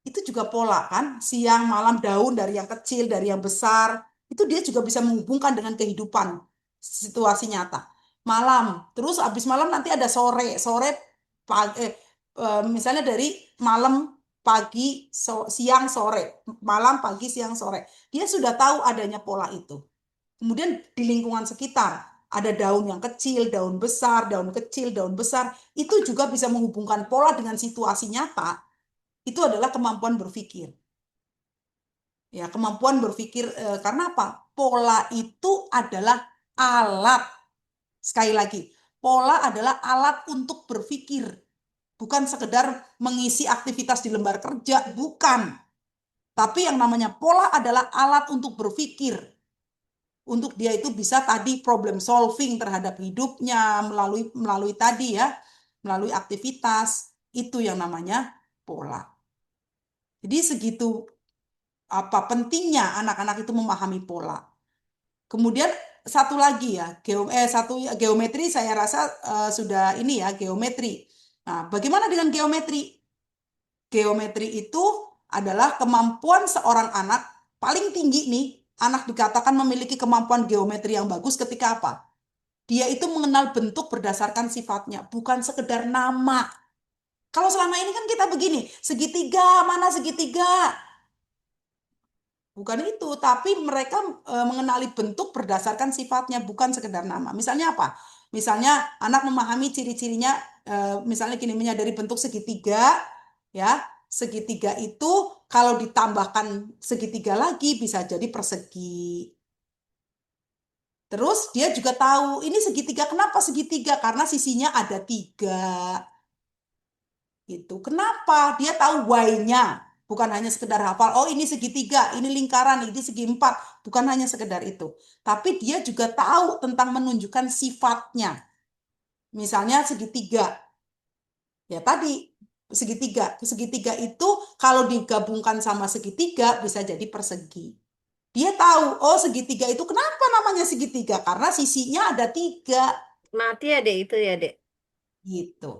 itu juga pola kan, siang malam daun dari yang kecil dari yang besar itu dia juga bisa menghubungkan dengan kehidupan situasi nyata. Malam terus habis malam nanti ada sore, pagi, misalnya dari malam, pagi, siang, sore, malam, pagi, siang, sore, dia sudah tahu adanya pola itu. Kemudian di lingkungan sekitar ada daun yang kecil, daun besar, daun kecil, daun besar, itu juga bisa menghubungkan pola dengan situasi nyata. Itu adalah kemampuan berpikir. Ya, kemampuan berpikir karena apa? Pola itu adalah alat. Sekali lagi, pola adalah alat untuk berpikir, bukan sekedar mengisi aktivitas di lembar kerja, bukan. Tapi yang namanya pola adalah alat untuk berpikir. Untuk dia itu bisa tadi problem solving terhadap hidupnya melalui tadi ya, melalui aktivitas, itu yang namanya pola. Jadi segitu apa pentingnya anak-anak itu memahami pola. Kemudian satu lagi ya, geometri saya rasa sudah ini ya, geometri. Nah, bagaimana dengan geometri? Geometri itu adalah kemampuan seorang anak paling tinggi nih. Anak dikatakan memiliki kemampuan geometri yang bagus ketika apa? Dia itu mengenal bentuk berdasarkan sifatnya, bukan sekedar nama. Kalau selama ini kan kita begini, segitiga, mana segitiga? Bukan itu, tapi mereka mengenali bentuk berdasarkan sifatnya, bukan sekedar nama. Misalnya apa? Misalnya anak memahami ciri-cirinya, misalnya gini, menyadari bentuk segitiga, ya. Segitiga itu kalau ditambahkan segitiga lagi bisa jadi persegi. Terus dia juga tahu ini segitiga, kenapa segitiga? Karena sisinya ada 3. Gitu. Kenapa? Dia tahu why-nya. Bukan hanya sekedar hafal, oh ini segitiga, ini lingkaran, ini segi 4. Bukan hanya sekedar itu. Tapi dia juga tahu tentang menunjukkan sifatnya. Misalnya segitiga. Ya tadi, segitiga. Segitiga itu kalau digabungkan sama segitiga bisa jadi persegi. Dia tahu, oh segitiga itu kenapa namanya segitiga? Karena sisinya ada 3. Mati ya, Dek, itu ya, Dek. Gitu.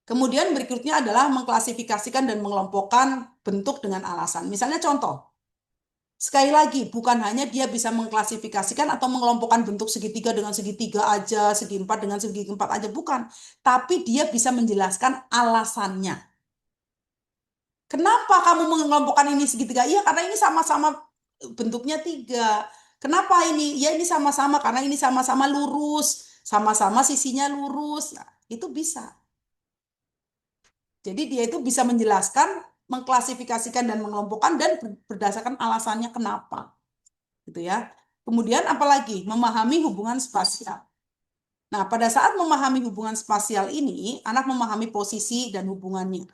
Kemudian berikutnya adalah mengklasifikasikan dan mengelompokkan bentuk dengan alasan. Misalnya contoh, sekali lagi bukan hanya dia bisa mengklasifikasikan atau mengelompokkan bentuk segitiga dengan segitiga aja, segi 4 dengan segi 4 aja, bukan. Tapi dia bisa menjelaskan alasannya. Kenapa kamu mengelompokkan ini segitiga? Iya, karena ini sama-sama bentuknya 3. Kenapa ini? Ya ini sama-sama karena ini sama-sama lurus, sama-sama sisinya lurus. Nah, itu bisa. Jadi dia itu bisa menjelaskan, mengklasifikasikan dan mengelompokkan dan berdasarkan alasannya kenapa. Gitu ya. Kemudian apalagi memahami hubungan spasial. Nah, pada saat memahami hubungan spasial ini, anak memahami posisi dan hubungannya.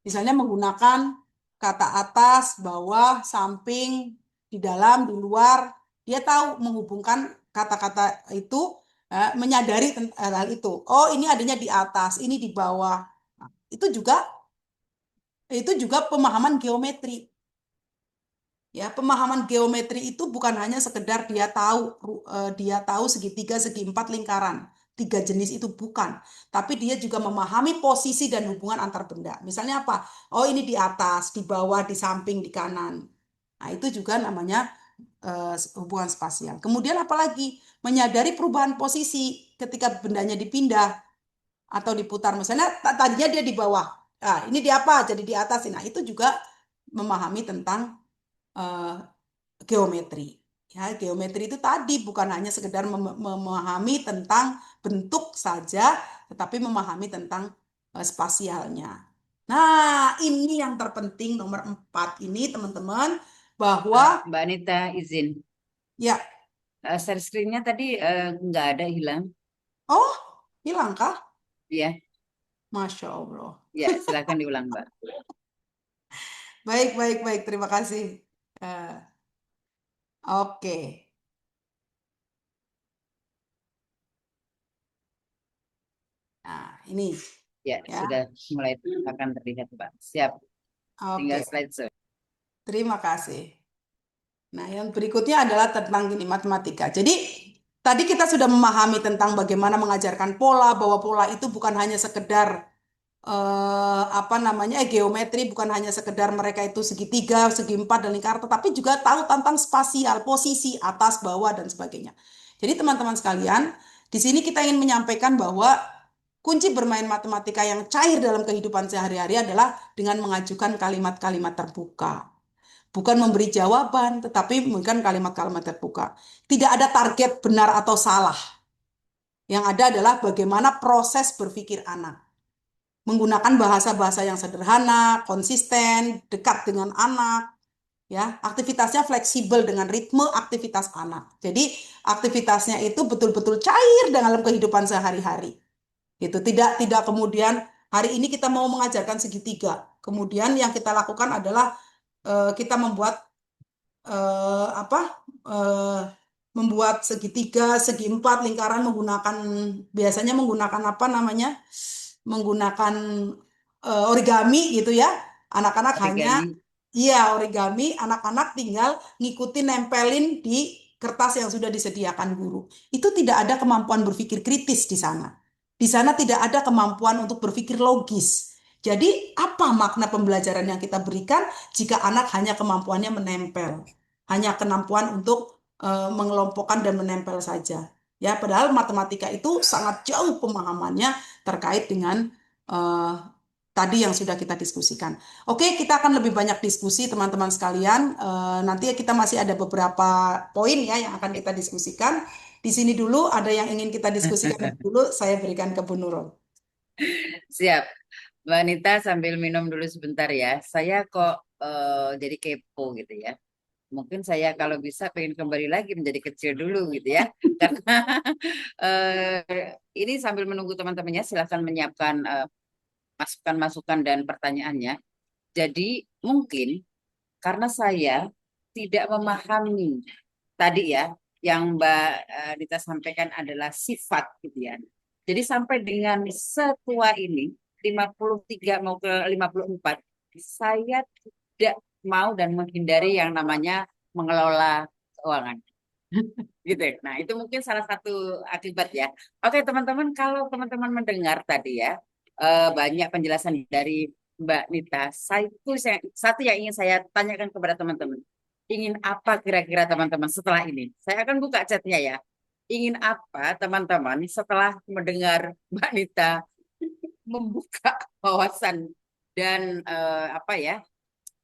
Misalnya menggunakan kata atas, bawah, samping, di dalam, di luar. Dia tahu menghubungkan kata-kata itu, menyadari hal itu. Oh, ini adanya di atas, ini di bawah. Nah, itu juga pemahaman geometri. Ya, pemahaman geometri itu bukan hanya sekedar dia tahu segitiga, segi 4 lingkaran. 3 jenis itu bukan, tapi dia juga memahami posisi dan hubungan antar benda. Misalnya apa? Oh, ini di atas, di bawah, di samping, di kanan. Nah, itu juga namanya hubungan spasial. Kemudian apalagi menyadari perubahan posisi ketika bendanya dipindah atau diputar. Misalnya tadinya dia di bawah. Nah, ini di apa? Jadi di atas. Nah, itu juga memahami tentang eh, geometri. Ya, geometri itu tadi bukan hanya sekedar memahami tentang bentuk saja, tetapi memahami tentang spasialnya. Nah, ini yang terpenting nomor 4 ini teman-teman, bahwa Mbak Anita izin. ya, Share screen-nya tadi nggak ada, hilang. oh, hilang kah? Ya, Masya Allah. ya silakan diulang, Mbak. Baik, baik, baik. Terima kasih. Eh, oke. Nah, ini Ya, ya. sudah mulai akan terlihat, Mbak. Siap, tinggal Oke, slideshow. terima kasih. Nah, yang berikutnya adalah tentang gini, matematika. Jadi, tadi kita sudah memahami tentang bagaimana mengajarkan pola, bahwa pola itu bukan hanya sekedar apa namanya geometri, bukan hanya sekedar mereka itu segitiga, segi empat dan lingkar, tetapi juga tahu tentang spasial, posisi atas, bawah dan sebagainya. Jadi teman-teman sekalian, di sini kita ingin menyampaikan bahwa kunci bermain matematika yang cair dalam kehidupan sehari-hari adalah dengan mengajukan kalimat-kalimat terbuka. Bukan memberi jawaban, tetapi memberikan kalimat-kalimat terbuka. Tidak ada target benar atau salah. Yang ada adalah bagaimana proses berpikir anak. Menggunakan bahasa-bahasa yang sederhana, konsisten, dekat dengan anak, ya. Aktivitasnya fleksibel dengan ritme aktivitas anak. Jadi aktivitasnya itu betul-betul cair dalam kehidupan sehari-hari. Gitu. Tidak kemudian hari ini kita mau mengajarkan segitiga. Kemudian yang kita lakukan adalah kita membuat apa? Membuat segitiga, segi empat, lingkaran menggunakan biasanya menggunakan apa namanya? Menggunakan origami gitu ya. Anak-anak hanya Origami. iya origami, anak-anak tinggal ngikutin nempelin di kertas yang sudah disediakan guru. Itu tidak ada kemampuan berpikir kritis di sana. Di sana tidak ada kemampuan untuk berpikir logis. Jadi apa makna pembelajaran yang kita berikan jika anak hanya kemampuannya menempel, hanya kemampuan untuk mengelompokkan dan menempel saja. Ya, padahal matematika itu sangat jauh pemahamannya terkait dengan eh, tadi yang sudah kita diskusikan. Oke, kita akan lebih banyak diskusi teman-teman sekalian. Nanti kita masih ada beberapa poin ya yang akan kita diskusikan. Di sini dulu ada yang ingin kita diskusikan dulu, saya berikan ke Bu Nurul. Siap. Mbak Anita sambil minum dulu sebentar ya. Saya kok jadi kepo gitu ya. Mungkin saya kalau bisa pengen kembali lagi menjadi kecil dulu gitu ya. Karena ini sambil menunggu teman-temannya silahkan menyiapkan masukan-masukan dan pertanyaannya. Jadi mungkin karena saya tidak memahami tadi ya yang Mbak Dita sampaikan adalah sifat gitu ya. Jadi sampai dengan setua ini 53 mau ke 54 saya tidak mau dan menghindari yang namanya mengelola keuangan gitu. Nah, itu mungkin salah satu akibat ya. Oke, teman-teman, kalau teman-teman mendengar tadi ya banyak penjelasan dari Mbak Nita. Satu yang ingin saya tanyakan kepada teman-teman. Ingin apa kira-kira teman-teman setelah ini? Saya akan buka chatnya ya. Ingin apa teman-teman setelah mendengar Mbak Nita membuka wawasan dan apa ya,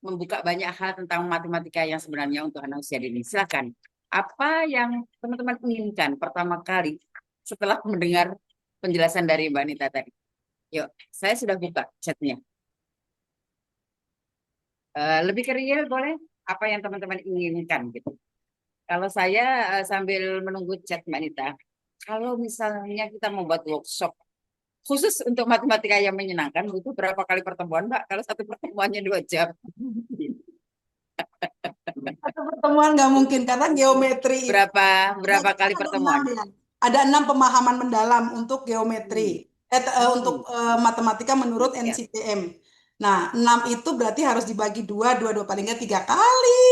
membuka banyak hal tentang matematika yang sebenarnya untuk anak usia dini. Silakan. Apa yang teman-teman inginkan pertama kali setelah mendengar penjelasan dari Mbak Nita tadi? Yuk, saya sudah buka chatnya. Lebih ke real boleh? Apa yang teman-teman inginkan gitu. Kalau saya sambil menunggu chat Mbak Nita, kalau misalnya kita membuat workshop khusus untuk matematika yang menyenangkan, butuh berapa kali pertemuan, Mbak? Kalau satu pertemuannya 2 jam. Satu pertemuan nggak mungkin karena geometri itu Berapa kali ada pertemuan? 6 ya. Ada 6 pemahaman mendalam untuk geometri. Hmm. Untuk matematika menurut Ya. NCTM. Nah, 6 itu berarti harus dibagi dua paling nggak 3 kali.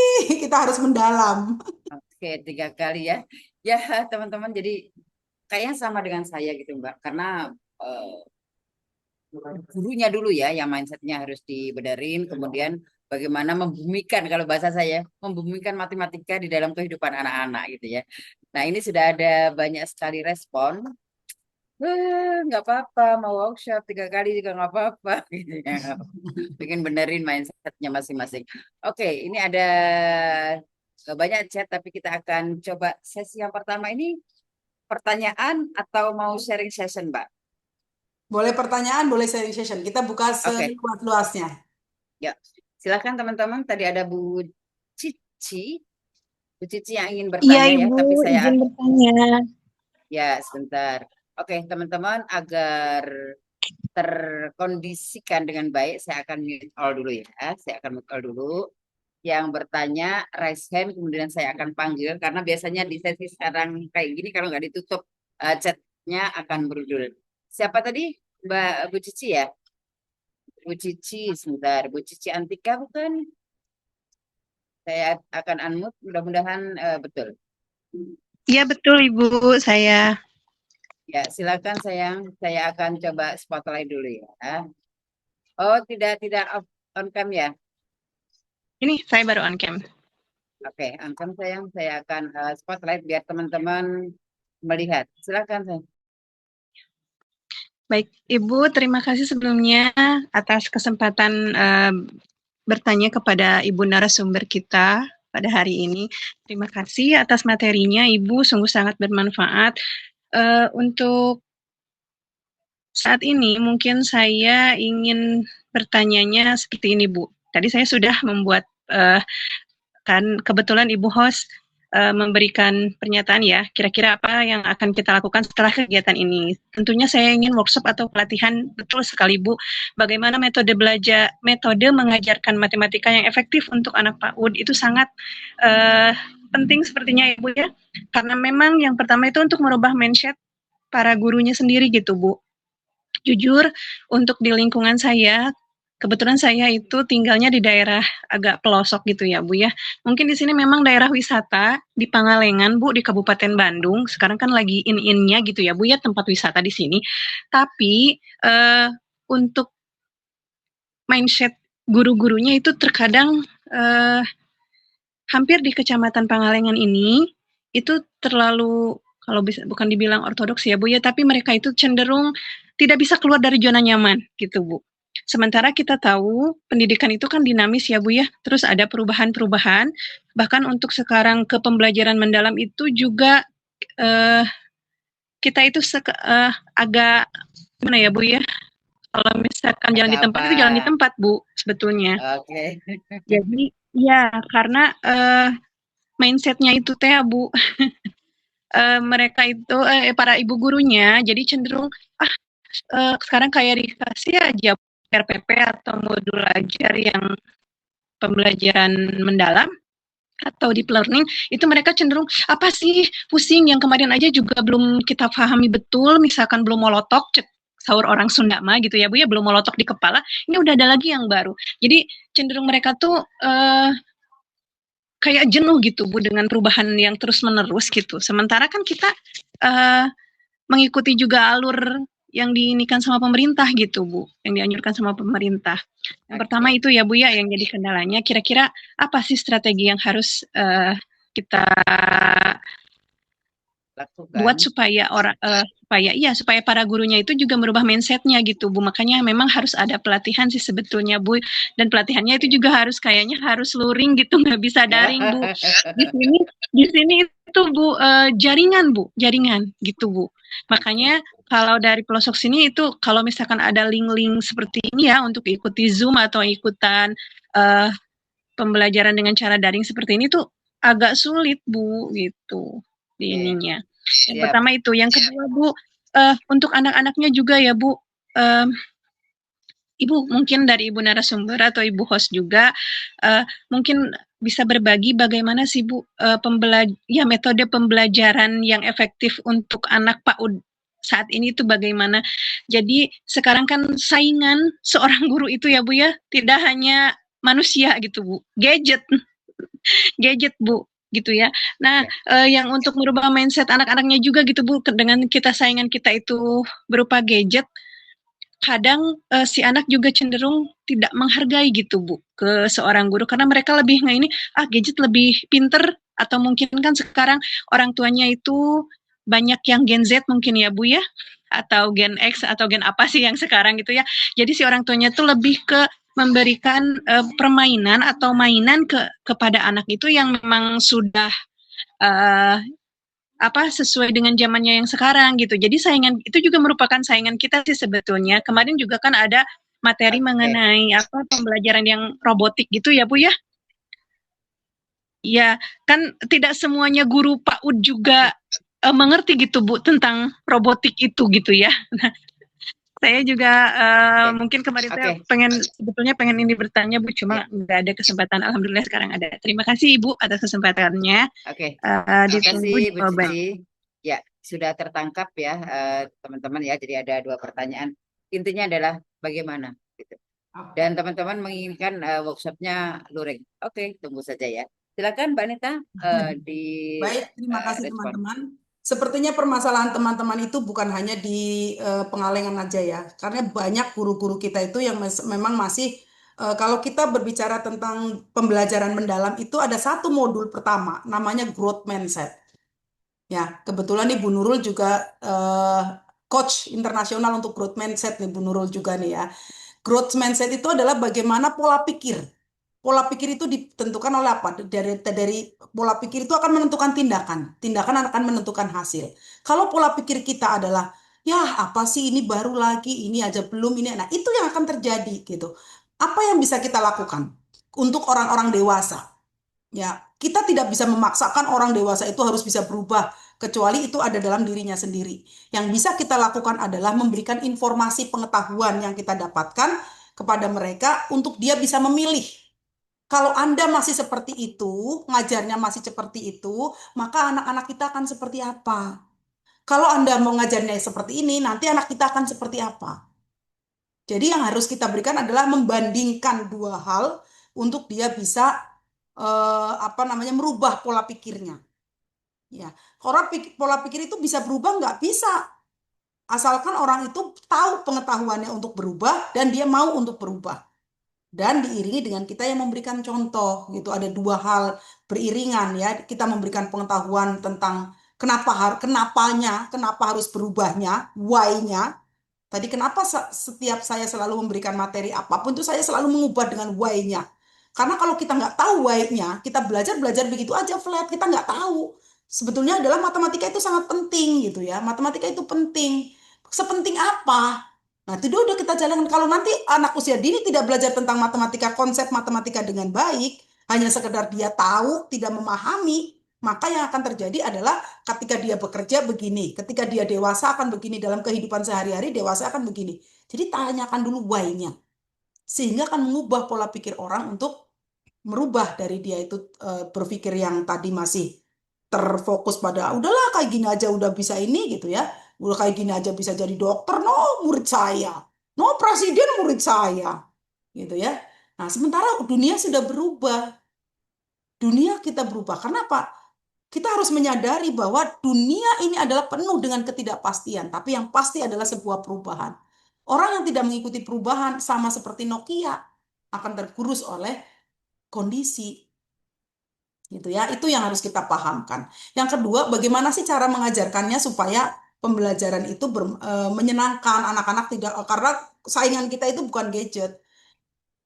Kita harus mendalam. Oke, 3 kali ya. Ya, teman-teman, jadi kayaknya sama dengan saya gitu, Mbak. Karena gurunya dulu ya, yang mindsetnya harus dibenerin. Kemudian bagaimana membumikan kalau bahasa saya, membumikan matematika di dalam kehidupan anak-anak gitu ya. Nah, ini sudah ada banyak sekali respon. Nggak apa-apa, mau workshop 3 kali juga nggak apa-apa gitu ya. Bikin benerin mindsetnya masing-masing. Oke, ini ada banyak chat, tapi kita akan coba sesi yang pertama ini pertanyaan atau mau sharing session, Mbak? Boleh pertanyaan, boleh sharing session. Kita buka Oke, seluas-luasnya. ya. Silakan teman-teman. Tadi ada Bu Cici. Bu Cici yang ingin Iya, bertanya ya, Ibu, tapi saya izin bertanya. ya sebentar. Oke, teman-teman, agar terkondisikan dengan baik, saya akan mute all dulu ya. Saya akan mute all dulu. Yang bertanya raise hand, kemudian saya akan panggil karena biasanya di sesi sekarang kayak gini kalau nggak ditutup chatnya akan berujul. Siapa tadi? Mbak Bu Cici ya? Bu Cici, sebentar. Bu Cici Antika bukan? Saya akan unmute, mudah-mudahan betul. Iya, betul, Ibu, saya. Ya, silakan sayang. Saya akan coba spotlight dulu ya. Oh, tidak on cam ya? Ini saya baru on cam. Oke, on cam sayang. Saya akan spotlight biar teman-teman melihat. Silakan sayang. Baik, Ibu, terima kasih sebelumnya atas kesempatan bertanya kepada Ibu narasumber kita pada hari ini. Terima kasih atas materinya, Ibu, sungguh sangat bermanfaat. Untuk saat ini mungkin saya ingin bertanyanya seperti ini, Bu. Tadi saya sudah membuat kan kebetulan Ibu host memberikan pernyataan ya, kira-kira apa yang akan kita lakukan setelah kegiatan ini. Tentunya saya ingin workshop atau pelatihan, betul sekali Bu, bagaimana metode mengajarkan matematika yang efektif untuk anak PAUD itu sangat penting sepertinya Ibu ya, karena memang yang pertama itu untuk merubah mindset para gurunya sendiri gitu Bu. Jujur, untuk di lingkungan saya, kebetulan saya itu tinggalnya di daerah agak pelosok gitu ya Bu ya. Mungkin di sini memang daerah wisata di Pangalengan Bu, di Kabupaten Bandung. Sekarang kan lagi in-innya gitu ya Bu ya, tempat wisata di sini. Tapi untuk mindset guru-gurunya itu terkadang hampir di Kecamatan Pangalengan ini itu terlalu, kalau bisa bukan dibilang ortodoks ya Bu ya, tapi mereka itu cenderung tidak bisa keluar dari zona nyaman gitu Bu. Sementara kita tahu pendidikan itu kan dinamis ya Bu ya, terus ada perubahan-perubahan, bahkan untuk sekarang ke pembelajaran mendalam itu juga kita itu agak gimana ya Bu ya, kalau misalkan jalan di tempat itu jalan di tempat Bu sebetulnya. Oke. Jadi ya karena mindsetnya itu teh Bu, mereka itu para ibu gurunya jadi cenderung sekarang kayak dikasih aja RPP atau modul ajar yang pembelajaran mendalam atau deep learning, itu mereka cenderung apa sih pusing, yang kemarin aja juga belum kita pahami betul, misalkan belum molotok, sahur orang Sunda mah gitu ya Bu ya, belum molotok di kepala, ini udah ada lagi yang baru. Jadi cenderung mereka tuh kayak jenuh gitu Bu dengan perubahan yang terus menerus gitu. Sementara kan kita mengikuti juga alur yang diinikan sama pemerintah gitu Bu, yang dianjurkan sama pemerintah. Yang pertama itu ya Bu ya, yang jadi kendalanya kira-kira apa sih strategi yang harus kita lakukan buat supaya supaya para gurunya itu juga merubah mindsetnya gitu Bu. Makanya memang harus ada pelatihan sih sebetulnya Bu, dan pelatihannya itu juga harus kayaknya harus luring gitu, nggak bisa daring Bu. Di sini itu Bu jaringan gitu Bu. Makanya kalau dari pelosok sini itu kalau misalkan ada link-link seperti ini ya untuk ikuti Zoom atau ikutan pembelajaran dengan cara daring seperti ini tuh agak sulit Bu gitu di ininya. Yang pertama itu, yang kedua Bu, untuk anak-anaknya juga ya Bu, Ibu mungkin dari Ibu narasumber atau Ibu host juga mungkin bisa berbagi bagaimana sih Bu metode pembelajaran yang efektif untuk anak PAUD saat ini itu bagaimana. Jadi sekarang kan saingan seorang guru itu ya Bu ya, tidak hanya manusia gitu Bu, gadget Bu gitu ya. Nah, yang untuk merubah mindset anak-anaknya juga gitu Bu, dengan kita saingan kita itu berupa gadget, kadang si anak juga cenderung tidak menghargai gitu Bu ke seorang guru karena mereka lebih ini gadget lebih pinter atau mungkin kan sekarang orang tuanya itu banyak yang Gen Z mungkin ya Bu ya atau Gen X atau Gen apa sih yang sekarang gitu ya. Jadi si orang tuanya tuh lebih ke memberikan permainan atau mainan kepada anak itu yang memang sudah uh, sesuai dengan zamannya yang sekarang gitu. Jadi saingan itu juga merupakan saingan kita sih sebetulnya. Kemarin juga kan ada materi Oke. mengenai pembelajaran yang robotik gitu ya Bu ya. Ya, kan tidak semuanya guru PAUD juga mengerti gitu Bu tentang robotik itu gitu ya. Nah, saya juga Oke. mungkin kemarin saya Oke. sebetulnya pengen ini bertanya Bu, Ya. cuma nggak ada kesempatan. Alhamdulillah sekarang ada. Terima kasih Ibu atas kesempatannya. Oke. Terima Ditunggu kasih Bu jawaban. Cici. Ya, sudah tertangkap ya teman-teman ya. Jadi ada 2 pertanyaan. Intinya adalah bagaimana gitu. Dan teman-teman menginginkan workshopnya luring. Oke, tunggu saja ya. Silakan Mbak Nita di Baik, terima kasih respon. teman-teman. Sepertinya permasalahan teman-teman itu bukan hanya di Pengalengan aja ya, karena banyak guru-guru kita itu yang memang masih kalau kita berbicara tentang pembelajaran mendalam itu ada satu modul pertama namanya growth mindset. Ya, kebetulan nih Bu Nurul juga coach internasional untuk growth mindset nih Bu Nurul juga nih ya. Growth mindset itu adalah bagaimana pola pikir. Pola pikir itu ditentukan oleh apa? Dari pola pikir itu akan menentukan tindakan. Tindakan akan menentukan hasil. Kalau pola pikir kita adalah, ya apa sih ini baru lagi, ini aja belum, ini. Nah itu yang akan terjadi gitu. Apa yang bisa kita lakukan untuk orang-orang dewasa? Ya, kita tidak bisa memaksakan orang dewasa itu harus bisa berubah, kecuali itu ada dalam dirinya sendiri. Yang bisa kita lakukan adalah memberikan informasi pengetahuan yang kita dapatkan kepada mereka untuk dia bisa memilih. Kalau Anda masih seperti itu, ngajarnya masih seperti itu, maka anak-anak kita akan seperti apa? Kalau Anda mau ngajarnya seperti ini, nanti anak kita akan seperti apa? Jadi yang harus kita berikan adalah membandingkan dua hal untuk dia bisa merubah pola pikirnya. Ya, pola pikir itu bisa berubah nggak bisa, asalkan orang itu tahu pengetahuannya untuk berubah dan dia mau untuk berubah. Dan diiringi dengan kita yang memberikan contoh gitu. Ada dua hal beriringan ya. Kita memberikan pengetahuan tentang kenapa harus berubahnya, why-nya. Tadi kenapa setiap saya selalu memberikan materi apapun itu saya selalu mengubah dengan why-nya. Karena kalau kita nggak tahu why-nya, kita belajar begitu aja flat, kita nggak tahu. Sebetulnya adalah matematika itu sangat penting gitu ya. Matematika itu penting. Sepenting apa? Nah, itu udah kita jalankan. Kalau nanti anak usia dini tidak belajar tentang matematika, konsep matematika dengan baik, hanya sekedar dia tahu, tidak memahami, maka yang akan terjadi adalah ketika dia bekerja begini, ketika dia dewasa akan begini, dalam kehidupan sehari-hari dewasa akan begini. Jadi tanyakan dulu why-nya. Sehingga akan mengubah pola pikir orang untuk merubah dari dia itu berpikir yang tadi masih terfokus pada udahlah kayak gini aja udah bisa ini gitu ya. Udah kayak gini aja bisa jadi dokter, no murid saya. No presiden murid saya. Gitu ya. Nah, sementara dunia sudah berubah. Dunia kita berubah. Kenapa? Kita harus menyadari bahwa dunia ini adalah penuh dengan ketidakpastian, tapi yang pasti adalah sebuah perubahan. Orang yang tidak mengikuti perubahan sama seperti Nokia akan tergerus oleh kondisi. Gitu ya, itu yang harus kita pahamkan. Yang kedua, bagaimana sih cara mengajarkannya supaya pembelajaran itu menyenangkan anak-anak tidak karena saingan kita itu bukan gadget.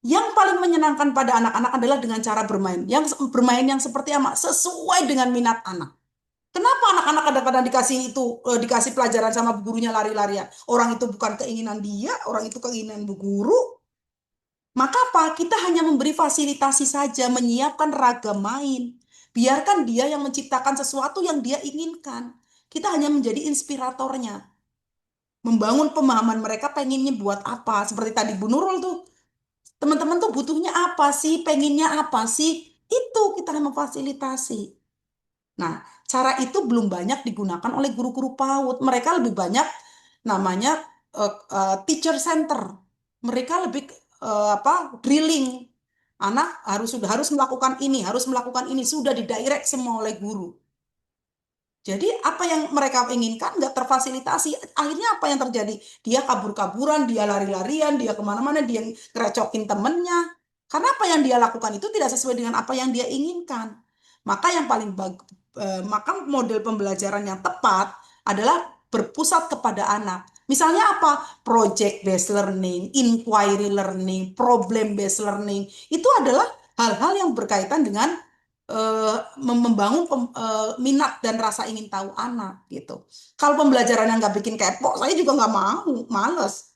Yang paling menyenangkan pada anak-anak adalah dengan cara bermain. Yang bermain yang seperti apa? Sesuai dengan minat anak. Kenapa anak-anak kadang-kadang dikasih pelajaran sama gurunya lari-larian? Orang itu bukan keinginan dia, orang itu keinginan bu guru. Maka apa? Kita hanya memberi fasilitasi saja, menyiapkan ragam main. Biarkan dia yang menciptakan sesuatu yang dia inginkan. Kita hanya menjadi inspiratornya. Membangun pemahaman mereka pengennya buat apa. Seperti tadi Bu Nurul tuh. Teman-teman tuh butuhnya apa sih? Pengennya apa sih? Itu kita memfasilitasi. Nah, cara itu belum banyak digunakan oleh guru-guru PAUD. Mereka lebih banyak namanya teacher center. Mereka lebih drilling. Anak sudah harus melakukan ini, sudah didirect semua oleh guru. Jadi apa yang mereka inginkan nggak terfasilitasi. Akhirnya apa yang terjadi? Dia kabur-kaburan, dia lari-larian, dia kemana-mana, dia ngerecokin temennya. Karena apa yang dia lakukan itu tidak sesuai dengan apa yang dia inginkan. Maka yang paling maka model pembelajaran yang tepat adalah berpusat kepada anak. Misalnya apa? Project based learning, inquiry learning, problem based learning. Itu adalah hal-hal yang berkaitan dengan membangun minat dan rasa ingin tahu anak gitu. Kalau pembelajaran yang nggak bikin kepo, saya juga nggak mau, males.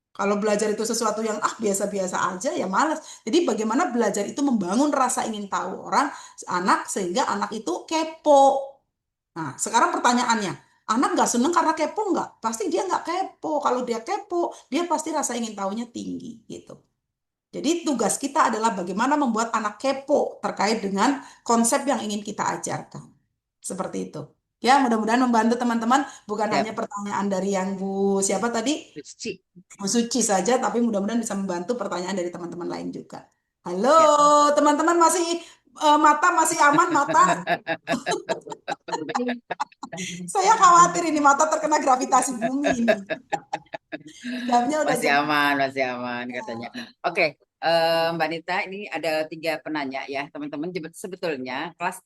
Kalau belajar itu sesuatu yang biasa-biasa aja ya males. Jadi bagaimana belajar itu membangun rasa ingin tahu anak sehingga anak itu kepo. Nah, sekarang pertanyaannya, anak nggak seneng karena kepo nggak? Pasti dia nggak kepo. Kalau dia kepo, dia pasti rasa ingin tahunya tinggi gitu. Jadi tugas kita adalah bagaimana membuat anak kepo terkait dengan konsep yang ingin kita ajarkan. Seperti itu. Ya, mudah-mudahan membantu teman-teman. Bukan hanya Siap. pertanyaan dari yang Bu siapa tadi? Suci. Bu Suci saja, tapi mudah-mudahan bisa membantu pertanyaan dari teman-teman lain juga. Halo, Ya. teman-teman masih mata masih aman mata? Saya khawatir ini mata terkena gravitasi bumi ini. Jamnya udah Masih jam. masih aman katanya. Oke, Mbak Nita, ini ada 3 penanya ya, teman-teman. Sebetulnya kelas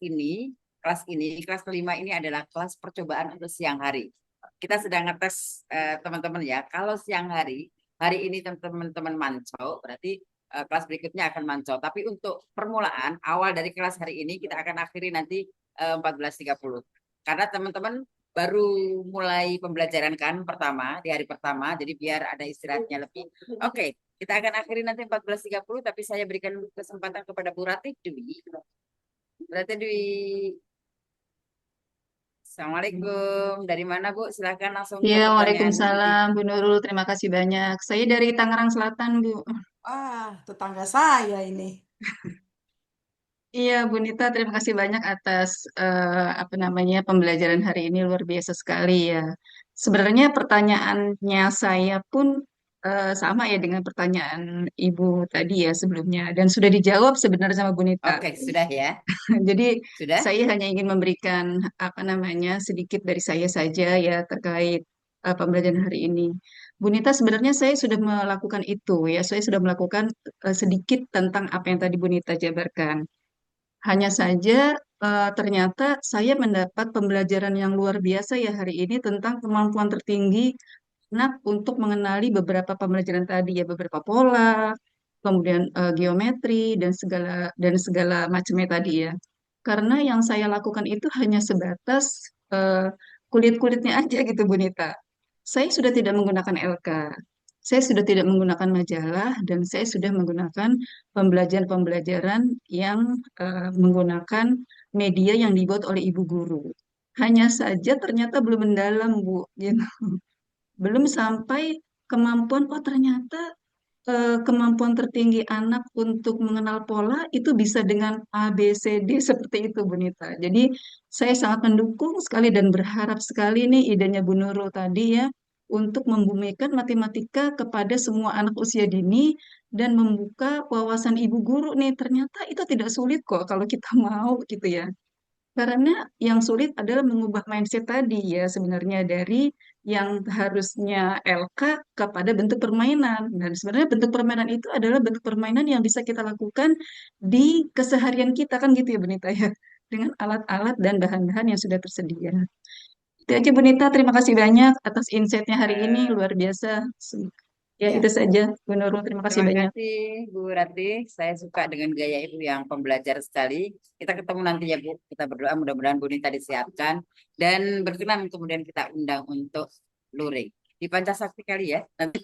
kelima ini adalah kelas percobaan untuk siang hari. Kita sedang ngetes teman-teman ya. Kalau siang hari ini teman-teman mancau, berarti kelas berikutnya akan mancau. Tapi untuk permulaan awal dari kelas hari ini kita akan akhiri nanti 14.30. Karena teman-teman baru mulai pembelajaran kan di hari pertama, jadi biar ada istirahatnya lebih. Oke, kita akan akhiri nanti 14.30, tapi saya berikan kesempatan kepada Bu Ratih Dwi. Ratih Dwi, Assalamualaikum. Dari mana Bu? Silakan langsung ke Ya, pertanyaan Bu. Waalaikumsalam Bu Nurul. Terima kasih banyak. Saya dari Tangerang Selatan, Bu. Wah, tetangga saya ini. Iya, Bu Nita, terima kasih banyak atas apa namanya pembelajaran hari ini luar biasa sekali ya. Sebenarnya pertanyaannya saya pun sama ya dengan pertanyaan Ibu tadi ya sebelumnya dan sudah dijawab sebenarnya sama Bu Nita. Oke, sudah ya. Jadi Sudah? saya hanya ingin memberikan apa namanya sedikit dari saya saja ya terkait pembelajaran hari ini. Bu Nita, sebenarnya saya sudah melakukan itu ya. Saya sudah melakukan sedikit tentang apa yang tadi Bu Nita jabarkan. Hanya saja ternyata saya mendapat pembelajaran yang luar biasa ya hari ini tentang kemampuan tertinggi anak untuk mengenali beberapa pembelajaran tadi ya, beberapa pola, kemudian geometri dan segala macamnya tadi ya. Karena yang saya lakukan itu hanya sebatas kulit-kulitnya aja gitu Bu Nita. Saya sudah tidak menggunakan LK. Saya sudah tidak menggunakan majalah dan saya sudah menggunakan pembelajaran-pembelajaran yang menggunakan media yang dibuat oleh ibu guru. Hanya saja ternyata belum mendalam, Bu. Gitu. Belum sampai kemampuan, oh ternyata kemampuan tertinggi anak untuk mengenal pola itu bisa dengan A, B, C, D seperti itu, Bu Nita. Jadi saya sangat mendukung sekali dan berharap sekali nih idenya Bu Nurul tadi ya untuk membumikan matematika kepada semua anak usia dini dan membuka wawasan ibu guru nih. Ternyata itu tidak sulit kok kalau kita mau gitu ya. Karena yang sulit adalah mengubah mindset tadi ya sebenarnya dari yang harusnya LK kepada bentuk permainan. Dan sebenarnya bentuk permainan itu adalah bentuk permainan yang bisa kita lakukan di keseharian kita kan gitu ya Benita ya. Dengan alat-alat dan bahan-bahan yang sudah tersedia. Itu aja Benita, terima kasih banyak atas insight-nya hari ini Eh, luar biasa. Ya ya. itu saja Bu Nurul, terima kasih Terima banyak. kasih Bu Ratih. Saya suka dengan gaya Ibu yang pembelajar sekali. Kita ketemu nanti ya Bu. Kita berdoa mudah-mudahan Bu Nita disiapkan. Dan berkenan kemudian kita undang untuk luring. Di Pancasakti kali ya. Nanti.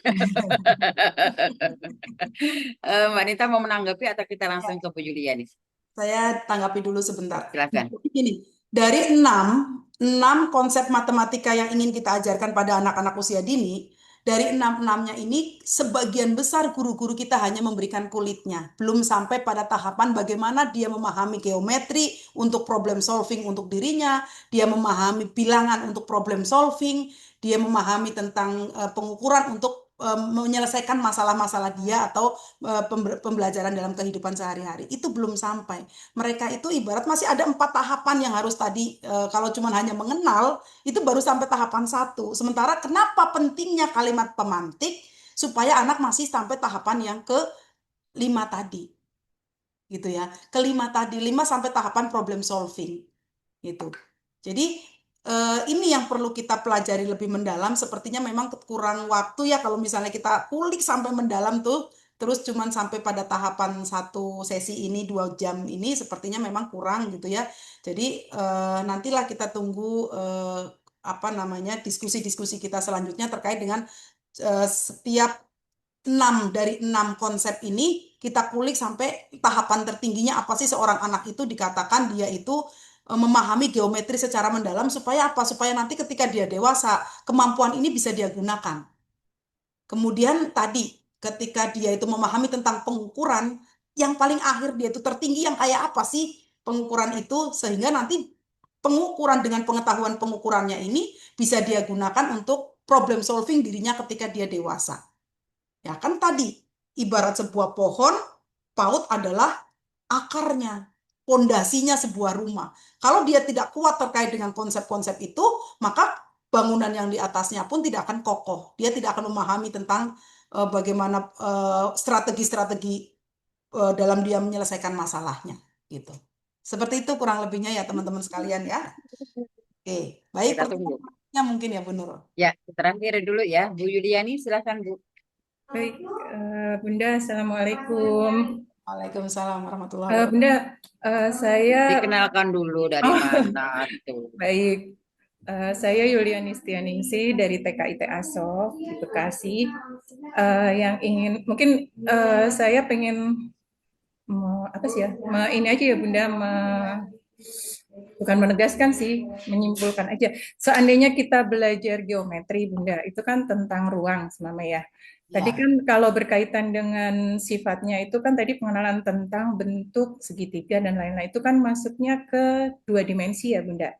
Mbak Nita mau menanggapi atau kita langsung ke Bu Julia nih? Saya tanggapi dulu sebentar. Silakan. Gini, dari enam konsep matematika yang ingin kita ajarkan pada anak-anak usia dini, dari enamnya ini sebagian besar guru-guru kita hanya memberikan kulitnya. Belum sampai pada tahapan bagaimana dia memahami geometri untuk problem solving untuk dirinya, dia memahami bilangan untuk problem solving, dia memahami tentang pengukuran untuk menyelesaikan masalah-masalah dia atau pembelajaran dalam kehidupan sehari-hari. Itu belum sampai. Mereka itu ibarat masih ada 4 tahapan yang harus tadi, kalau cuma hanya mengenal, itu baru sampai tahapan 1. Sementara kenapa pentingnya kalimat pemantik? Supaya anak masih sampai tahapan yang ke-5 tadi. Gitu ya. Ke-5 tadi, 5 sampai tahapan problem solving. Gitu. Jadi ini yang perlu kita pelajari lebih mendalam. Sepertinya memang kurang waktu ya kalau misalnya kita kulik sampai mendalam tuh, terus cuman sampai pada tahapan 1 sesi ini 2 jam ini sepertinya memang kurang gitu ya. Jadi nantilah kita tunggu apa namanya diskusi-diskusi kita selanjutnya terkait dengan setiap 6 dari 6 konsep ini kita kulik sampai tahapan tertingginya apa sih seorang anak itu dikatakan dia itu memahami geometri secara mendalam supaya apa? Supaya nanti ketika dia dewasa, kemampuan ini bisa dia gunakan. Kemudian tadi, ketika dia itu memahami tentang pengukuran, yang paling akhir dia itu tertinggi yang kayak apa sih pengukuran itu, sehingga nanti pengukuran dengan pengetahuan pengukurannya ini bisa dia gunakan untuk problem solving dirinya ketika dia dewasa. Ya kan tadi, ibarat sebuah pohon, PAUD adalah akarnya, pondasinya sebuah rumah. Kalau dia tidak kuat terkait dengan konsep-konsep itu, maka bangunan yang di atasnya pun tidak akan kokoh. Dia tidak akan memahami tentang bagaimana strategi-strategi dalam dia menyelesaikan masalahnya. Gitu. Seperti itu kurang lebihnya ya teman-teman sekalian ya. Oke, baik Kita tunggu. pertanyaannya mungkin ya Bu Nurul. Ya, terakhir dulu ya, Bu Yuliani, silakan Bu. Baik, Bunda, Assalamualaikum. Waalaikumsalam warahmatullahi Bunda, saya Dikenalkan dulu dari mana itu. baik. Saya Yuliani Stianingsih dari TKIT ASOF di Bekasi. Yang ingin mungkin saya pengen apa sih ya? Ini aja ya Bunda, bukan menegaskan sih, menyimpulkan aja. Seandainya kita belajar geometri, Bunda, itu kan tentang ruang selama ya. Tadi kan kalau berkaitan dengan sifatnya itu kan tadi pengenalan tentang bentuk segitiga dan lain-lain. Itu kan masuknya ke 2 dimensi ya, Bunda.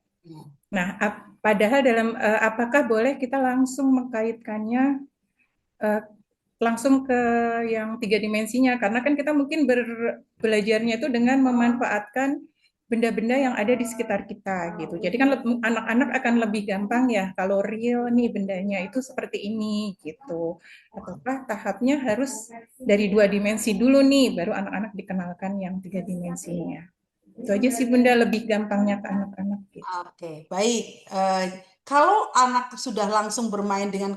Nah, padahal dalam apakah boleh kita langsung mengkaitkannya langsung ke yang 3 dimensinya? Karena kan kita mungkin belajarnya itu dengan memanfaatkan benda-benda yang ada di sekitar kita gitu. Jadi kan anak-anak akan lebih gampang ya kalau real nih bendanya itu seperti ini gitu. Ataukah tahapnya harus dari 2 dimensi dulu nih baru anak-anak dikenalkan yang 3 dimensinya. Itu aja sih Bunda, lebih gampangnya ke anak-anak gitu. Oke, baik. Kalau anak sudah langsung bermain dengan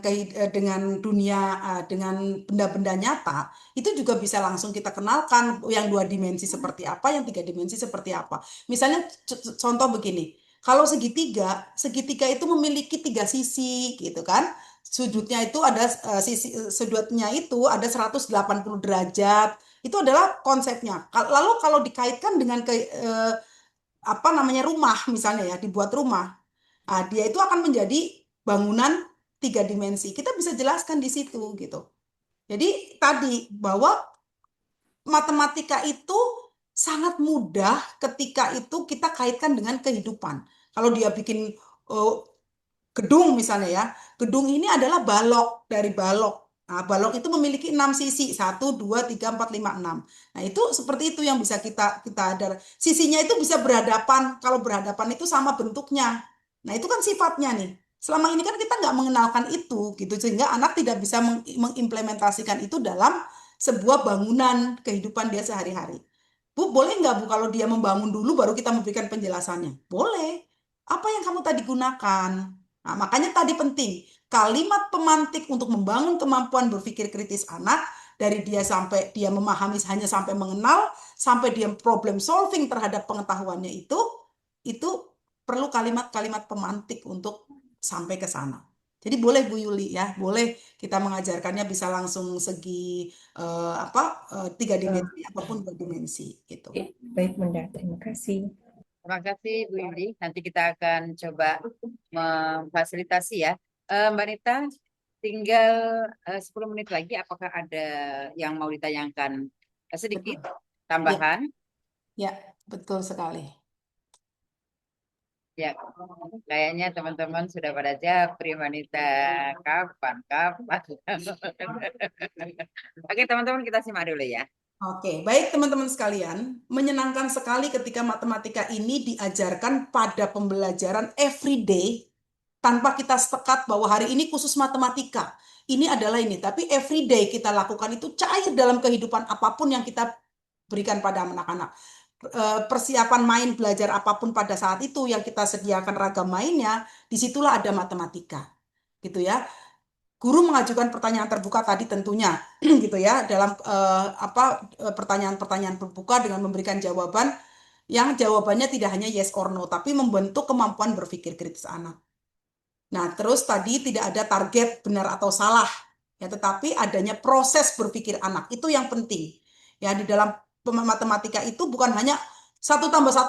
dunia, dengan benda-benda nyata, itu juga bisa langsung kita kenalkan yang 2 dimensi seperti apa, yang 3 dimensi seperti apa. Misalnya contoh begini, kalau segitiga itu memiliki 3 sisi, gitu kan? Sudutnya itu ada sudutnya itu ada 180 derajat. Itu adalah konsepnya. Lalu kalau dikaitkan dengan apa namanya rumah misalnya ya, dibuat rumah. Nah, dia itu akan menjadi bangunan 3 dimensi. Kita bisa jelaskan di situ gitu. Jadi tadi bahwa matematika itu sangat mudah ketika itu kita kaitkan dengan kehidupan. Kalau dia bikin gedung misalnya ya, gedung ini adalah balok dari balok. Nah, balok itu memiliki 6 sisi, 1, 2, 3, 4, 5, 6. Nah, itu seperti itu yang bisa kita ada. Sisinya itu bisa berhadapan. Kalau berhadapan itu sama bentuknya. Nah, itu kan sifatnya nih. Selama ini kan kita nggak mengenalkan itu, gitu. Sehingga anak tidak bisa mengimplementasikan itu dalam sebuah bangunan kehidupan dia sehari-hari. Bu, boleh nggak Bu kalau dia membangun dulu baru kita memberikan penjelasannya? Boleh. Apa yang kamu tadi gunakan? Nah, makanya tadi penting, kalimat pemantik untuk membangun kemampuan berpikir kritis anak, dari dia sampai dia memahami hanya sampai mengenal, sampai dia problem solving terhadap pengetahuannya itu perlu kalimat-kalimat pemantik untuk sampai ke sana. Jadi boleh Bu Yuli ya, boleh kita mengajarkannya bisa langsung segi 3 dimensi ataupun 2 dimensi gitu. Baik Bunda, terima kasih. Terima kasih Bu Yuli. Nanti kita akan coba memfasilitasi ya. Mbak Nita, tinggal 10 menit lagi. Apakah ada yang mau ditanyakan sedikit tambahan? Ya, betul sekali. Ya, kayaknya teman-teman sudah pada japri wanita. Kapan, kapan. Oke, teman-teman kita simak dulu ya. Oke, baik teman-teman sekalian, menyenangkan sekali ketika matematika ini diajarkan pada pembelajaran everyday tanpa kita sekat bahwa hari ini khusus matematika. Ini adalah ini, tapi everyday kita lakukan itu cair dalam kehidupan apapun yang kita berikan pada anak-anak. Persiapan main belajar apapun pada saat itu yang kita sediakan ragam mainnya, disitulah ada matematika, gitu ya. Guru mengajukan pertanyaan terbuka tadi tentunya gitu ya dalam pertanyaan-pertanyaan terbuka dengan memberikan jawaban yang jawabannya tidak hanya yes or no tapi membentuk kemampuan berpikir kritis anak. Nah, terus tadi tidak ada target benar atau salah ya, tetapi adanya proses berpikir anak itu yang penting. Ya, di dalam matematika itu bukan hanya 1+1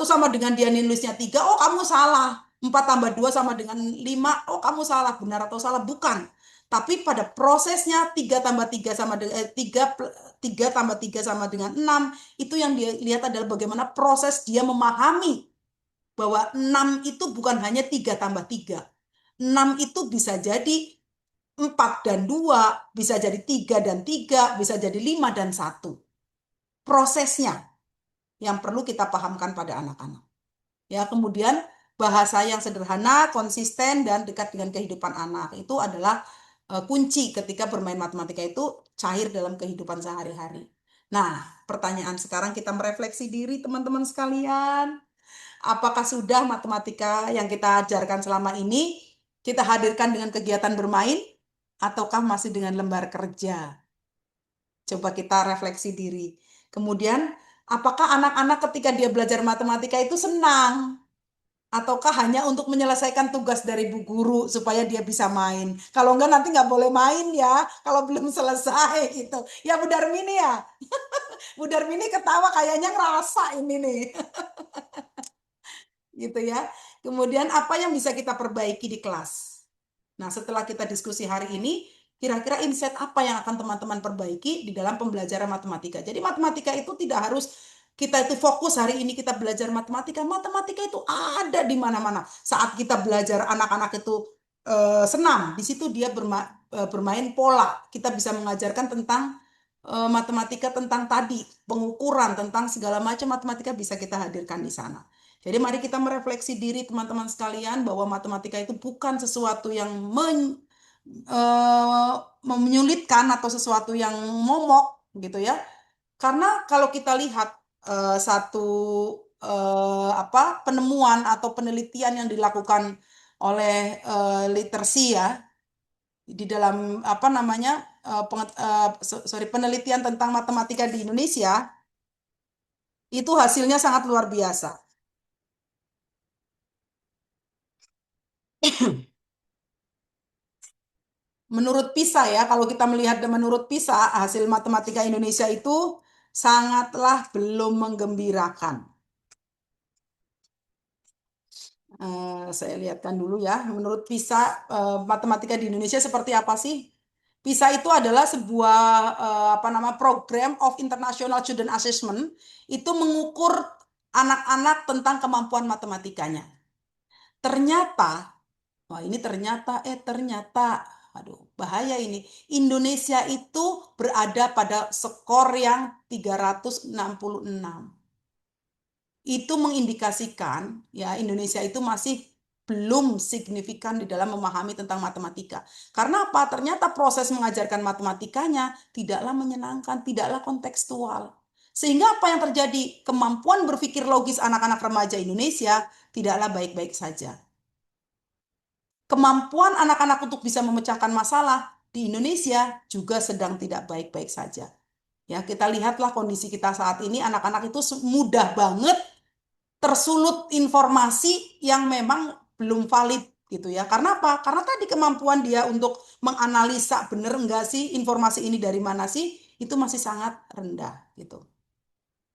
sama dengan dia nulisnya 3, oh kamu salah. 4+2 sama dengan 5, oh kamu salah, benar atau salah, bukan. Tapi pada prosesnya 3+3 sama dengan 3+3 sama dengan 6, itu yang dia lihat adalah bagaimana proses dia memahami bahwa 6 itu bukan hanya 3+3. 6 itu bisa jadi 4 dan 2, bisa jadi 3 dan 3, bisa jadi 5 dan 1. Prosesnya yang perlu kita pahamkan pada anak-anak. Ya, kemudian bahasa yang sederhana, konsisten, dan dekat dengan kehidupan anak. Itu adalah kunci ketika bermain matematika itu cair dalam kehidupan sehari-hari. Nah, pertanyaan sekarang kita merefleksi diri teman-teman sekalian. Apakah sudah matematika yang kita ajarkan selama ini kita hadirkan dengan kegiatan bermain ataukah masih dengan lembar kerja? Coba kita refleksi diri. Kemudian, apakah anak-anak ketika dia belajar matematika itu senang? Ataukah hanya untuk menyelesaikan tugas dari bu guru supaya dia bisa main? Kalau enggak nanti nggak boleh main ya, kalau belum selesai gitu. Ya Bu Darmini ya? Bu Darmini ketawa kayaknya ngerasa ini nih. Gitu ya. Kemudian apa yang bisa kita perbaiki di kelas? Nah, setelah kita diskusi hari ini, kira-kira insight apa yang akan teman-teman perbaiki di dalam pembelajaran matematika? Jadi matematika itu tidak harus kita itu fokus hari ini kita belajar matematika. Matematika itu ada di mana-mana. Saat kita belajar anak-anak itu senam, di situ dia bermain pola. Kita bisa mengajarkan tentang matematika tentang tadi, pengukuran, tentang segala macam matematika bisa kita hadirkan di sana. Jadi mari kita merefleksi diri teman-teman sekalian bahwa matematika itu bukan sesuatu yang menyulitkan atau sesuatu yang momok gitu ya. Karena kalau kita lihat satu penemuan atau penelitian yang dilakukan oleh Literacy ya di dalam penelitian tentang matematika di Indonesia itu hasilnya sangat luar biasa. Menurut PISA ya, kalau kita melihat menurut PISA, hasil matematika Indonesia itu sangatlah belum menggembirakan. Saya lihatkan dulu ya, menurut PISA matematika di Indonesia seperti apa sih? PISA itu adalah sebuah program of International Student Assessment, itu mengukur anak-anak tentang kemampuan matematikanya. Ternyata, aduh bahaya ini, Indonesia itu berada pada skor yang 366. Itu mengindikasikan ya Indonesia itu masih belum signifikan di dalam memahami tentang matematika. Karena apa? Ternyata proses mengajarkan matematikanya tidaklah menyenangkan, tidaklah kontekstual. Sehingga apa yang terjadi? Kemampuan berpikir logis anak-anak remaja Indonesia tidaklah baik-baik saja. Kemampuan anak-anak untuk bisa memecahkan masalah di Indonesia juga sedang tidak baik-baik saja. Ya, kita lihatlah kondisi kita saat ini, anak-anak itu mudah banget tersulut informasi yang memang belum valid gitu ya. Karena apa? Karena tadi kemampuan dia untuk menganalisa bener enggak sih informasi ini dari mana sih, itu masih sangat rendah gitu.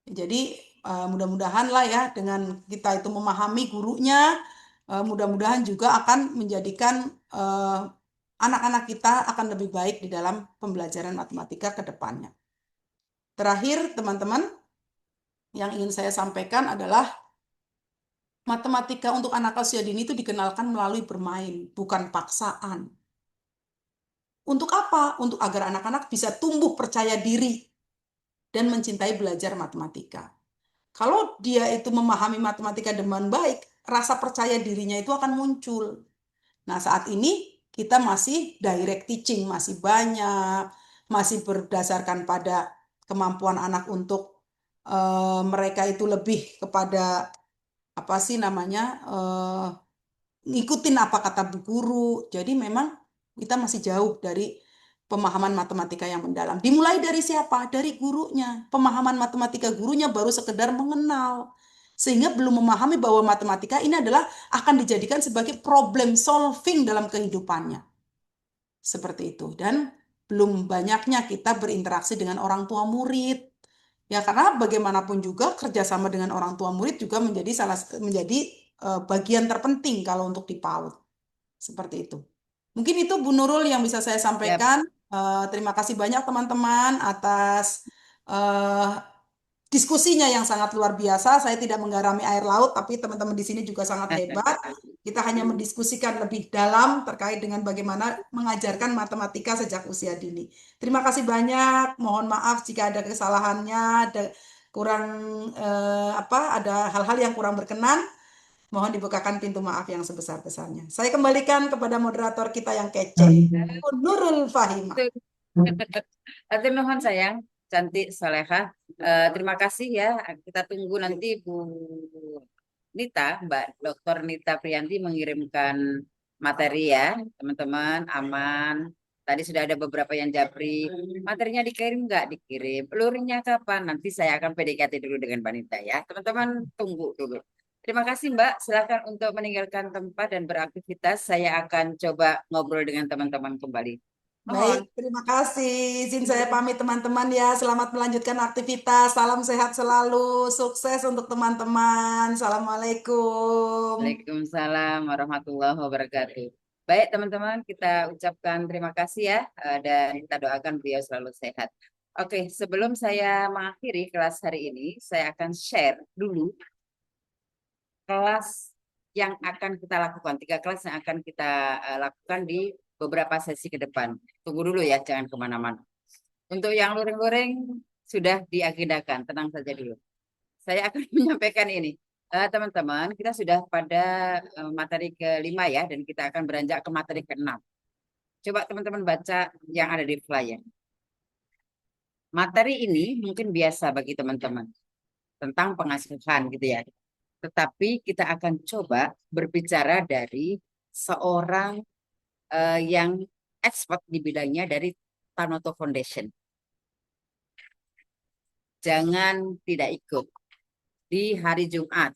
Jadi mudah-mudahan lah ya dengan kita itu memahami gurunya, mudah-mudahan juga akan menjadikan anak-anak kita akan lebih baik di dalam pembelajaran matematika ke depannya. Terakhir teman-teman, yang ingin saya sampaikan adalah matematika untuk anak usia dini itu dikenalkan melalui bermain, bukan paksaan. Untuk apa? Untuk agar anak-anak bisa tumbuh percaya diri dan mencintai belajar matematika. Kalau dia itu memahami matematika dengan baik, rasa percaya dirinya itu akan muncul. Nah, saat ini kita masih direct teaching, masih banyak, masih berdasarkan pada kemampuan anak untuk mereka itu lebih kepada apa sih namanya ngikutin apa kata bu guru. Jadi memang kita masih jauh dari pemahaman matematika yang mendalam. Dimulai dari siapa? Dari gurunya. Pemahaman matematika gurunya baru sekedar mengenal. Sehingga belum memahami bahwa matematika ini adalah akan dijadikan sebagai problem solving dalam kehidupannya. Seperti itu. Dan belum banyaknya kita berinteraksi dengan orang tua murid. Ya karena bagaimanapun juga kerjasama dengan orang tua murid juga menjadi bagian terpenting kalau untuk di PAUD. Seperti itu. Mungkin itu Bu Nurul yang bisa saya Yap. sampaikan. Terima kasih banyak teman-teman atas diskusinya yang sangat luar biasa. Saya tidak menggarami air laut, tapi teman-teman di sini juga sangat hebat. Kita hanya mendiskusikan lebih dalam terkait dengan bagaimana mengajarkan matematika sejak usia dini. Terima kasih banyak. Mohon maaf jika ada kesalahannya, ada kurang ada hal-hal yang kurang berkenan. Mohon dibukakan pintu maaf yang sebesar-besarnya. Saya kembalikan kepada moderator kita yang kece, Bu Nurul Fahimah. Atur nuhun sayang, cantik soleha. Terima kasih ya. Kita tunggu nanti Bu Nita, Mbak Dr. Nita Priyanti mengirimkan materi ya, teman-teman. Aman. Tadi sudah ada beberapa yang japri. Materinya dikirim nggak? Dikirim. Pelurunya kapan? Nanti saya akan PDKT dulu dengan Mbak Nita ya. Teman-teman tunggu dulu. Terima kasih Mbak. Silakan untuk meninggalkan tempat dan beraktivitas. Saya akan coba ngobrol dengan teman-teman kembali. Mohon. Baik, terima kasih. Izin saya pamit teman-teman ya. Selamat melanjutkan aktivitas. Salam sehat selalu. Sukses untuk teman-teman. Assalamualaikum. Waalaikumsalam warahmatullahi wabarakatuh. Baik teman-teman, kita ucapkan terima kasih ya dan kita doakan beliau selalu sehat. Oke, sebelum saya mengakhiri kelas hari ini, saya akan share dulu kelas yang akan kita lakukan, 3 kelas yang akan kita lakukan di beberapa sesi ke depan. Tunggu dulu ya, jangan kemana-mana. Untuk yang luring-luring sudah diagendakan, tenang saja dulu. Saya akan menyampaikan ini. Teman-teman, kita sudah pada materi ke-5 ya, dan kita akan beranjak ke materi ke-6. Coba teman-teman baca yang ada di flyer. Materi ini mungkin biasa bagi teman-teman, tentang pengasuhan gitu ya. Tetapi kita akan coba berbicara dari seorang yang expert di bidangnya dari Tanoto Foundation. Jangan tidak ikut di hari Jumat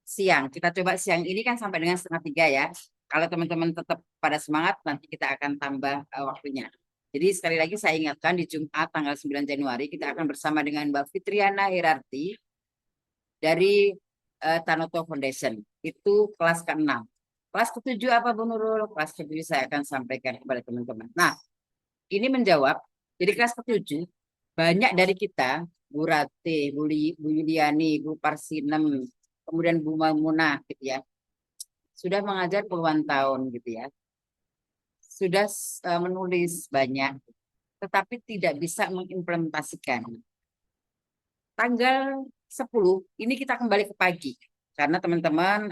siang. Kita coba siang ini kan sampai dengan 2:30 ya. Kalau teman-teman tetap pada semangat, nanti kita akan tambah waktunya. Jadi sekali lagi saya ingatkan di Jumat tanggal 9 Januari kita akan bersama dengan Mbak Fitriana Hirarti dari Tanoto Foundation. Itu kelas ke-6. Kelas ke-7 apa Bu Nurul? Kelas ke-7 saya akan sampaikan kepada teman-teman. Nah, ini menjawab. Jadi kelas ke-7 banyak dari kita, Bu Rate, Bu Yuliani, Bu Parsinem, kemudian Bu Mamunah gitu ya, sudah mengajar puluhan tahun gitu ya, sudah menulis banyak, tetapi tidak bisa mengimplementasikan. Tanggal 10 ini kita kembali ke pagi, karena teman-teman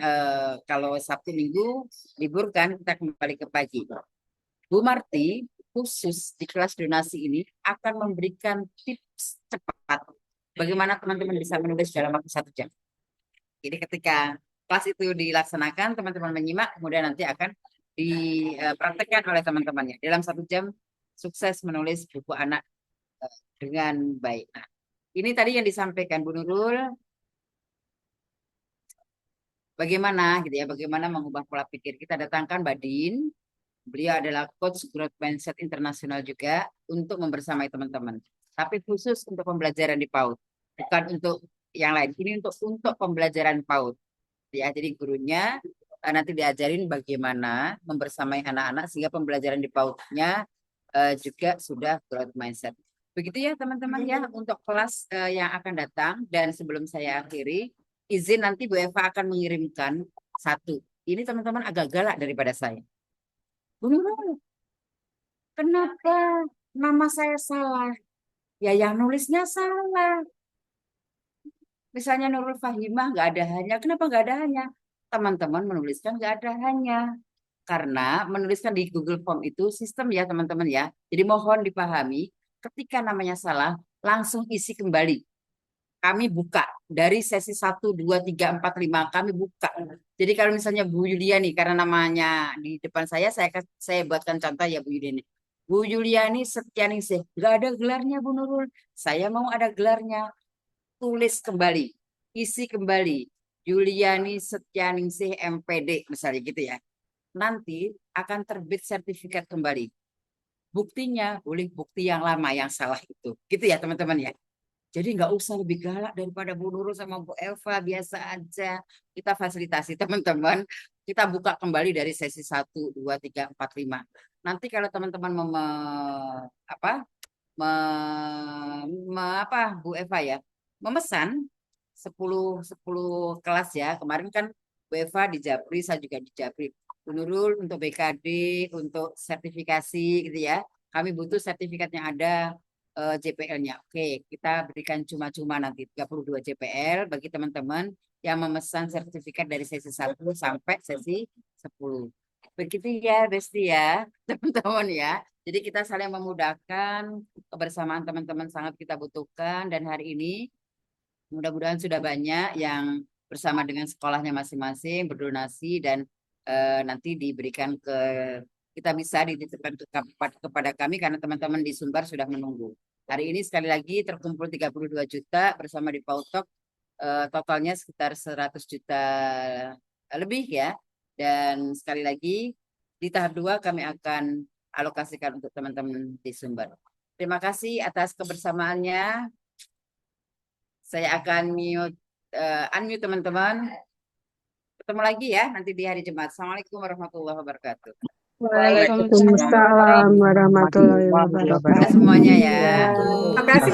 kalau Sabtu Minggu libur kan, kita kembali ke pagi. Bu Marti khusus di kelas donasi ini akan memberikan tips cepat bagaimana teman-teman bisa menulis dalam waktu 1 jam. Jadi ketika kelas itu dilaksanakan, teman-teman menyimak, kemudian nanti akan dipraktekkan oleh teman-temannya. Dalam 1 jam, sukses menulis buku anak dengan baik. Nah, ini tadi yang disampaikan Bu Nurul, bagaimana gitu ya, bagaimana mengubah pola pikir. Kita datangkan Mbak Din, beliau adalah coach growth mindset internasional juga untuk membersamai teman-teman. Tapi khusus untuk pembelajaran di PAUD, bukan untuk yang lain. Ini untuk pembelajaran PAUD. Ya, jadi gurunya nanti diajarin bagaimana membersamai anak-anak sehingga pembelajaran di PAUD-nya juga sudah growth mindset. Begitu ya teman-teman ya untuk kelas yang akan datang. Dan sebelum saya akhiri, izin nanti Bu Eva akan mengirimkan satu. Ini teman-teman agak galak daripada saya. Bu Nurul, kenapa nama saya salah? Ya yang nulisnya salah. Misalnya Nurul Fahimah nggak ada hanya. Kenapa nggak ada hanya? Teman-teman menuliskan nggak ada hanya. Karena menuliskan di Google Form itu sistem ya teman-teman ya. Jadi mohon dipahami, ketika namanya salah, langsung isi kembali. Kami buka dari sesi 1, 2, 3, 4, 5 kami buka. Jadi kalau misalnya Bu Yuliani, karena namanya di depan saya buatkan contoh ya Bu Yuliani. Bu Yuliani Setyaningsih, nggak ada gelarnya Bu Nurul. Saya mau ada gelarnya. Tulis kembali, isi kembali. Yuliani Setyaningsih MPD misalnya gitu ya. Nanti akan terbit sertifikat kembali. Buktinya boleh bukti yang lama yang salah itu. Gitu ya teman-teman ya. Jadi nggak usah lebih galak daripada Bu Nurul sama Bu Eva, biasa aja. Kita fasilitasi teman-teman. Kita buka kembali dari sesi 1, 2, 3, 4, 5. Nanti kalau teman-teman Bu Eva ya, memesan 10 kelas ya. Kemarin kan Bu Eva di Japri, saya juga di Japri. Bu Nurul untuk BKD, untuk sertifikasi gitu ya. Kami butuh sertifikat yang ada JPL-nya. Oke, kita berikan cuma-cuma nanti 32 JPL bagi teman-teman yang memesan sertifikat dari sesi 1 sampai sesi 10. Begitu ya, Besti ya, teman-teman ya. Jadi kita saling memudahkan, kebersamaan teman-teman sangat kita butuhkan, dan hari ini mudah-mudahan sudah banyak yang bersama dengan sekolahnya masing-masing berdonasi dan nanti diberikan kita bisa dititipkan kepada kami karena teman-teman di Sumbar sudah menunggu. Hari ini sekali lagi terkumpul 32 juta bersama di Pautok, totalnya sekitar 100 juta lebih ya. Dan sekali lagi di tahap 2 kami akan alokasikan untuk teman-teman di Sumbar. Terima kasih atas kebersamaannya. Saya akan unmute teman-teman. Ketemu lagi ya nanti di hari Jumat. Assalamualaikum warahmatullahi wabarakatuh. Waalaikumsalam warahmatullahi wabarakatuh. Semuanya ya. Terima kasih.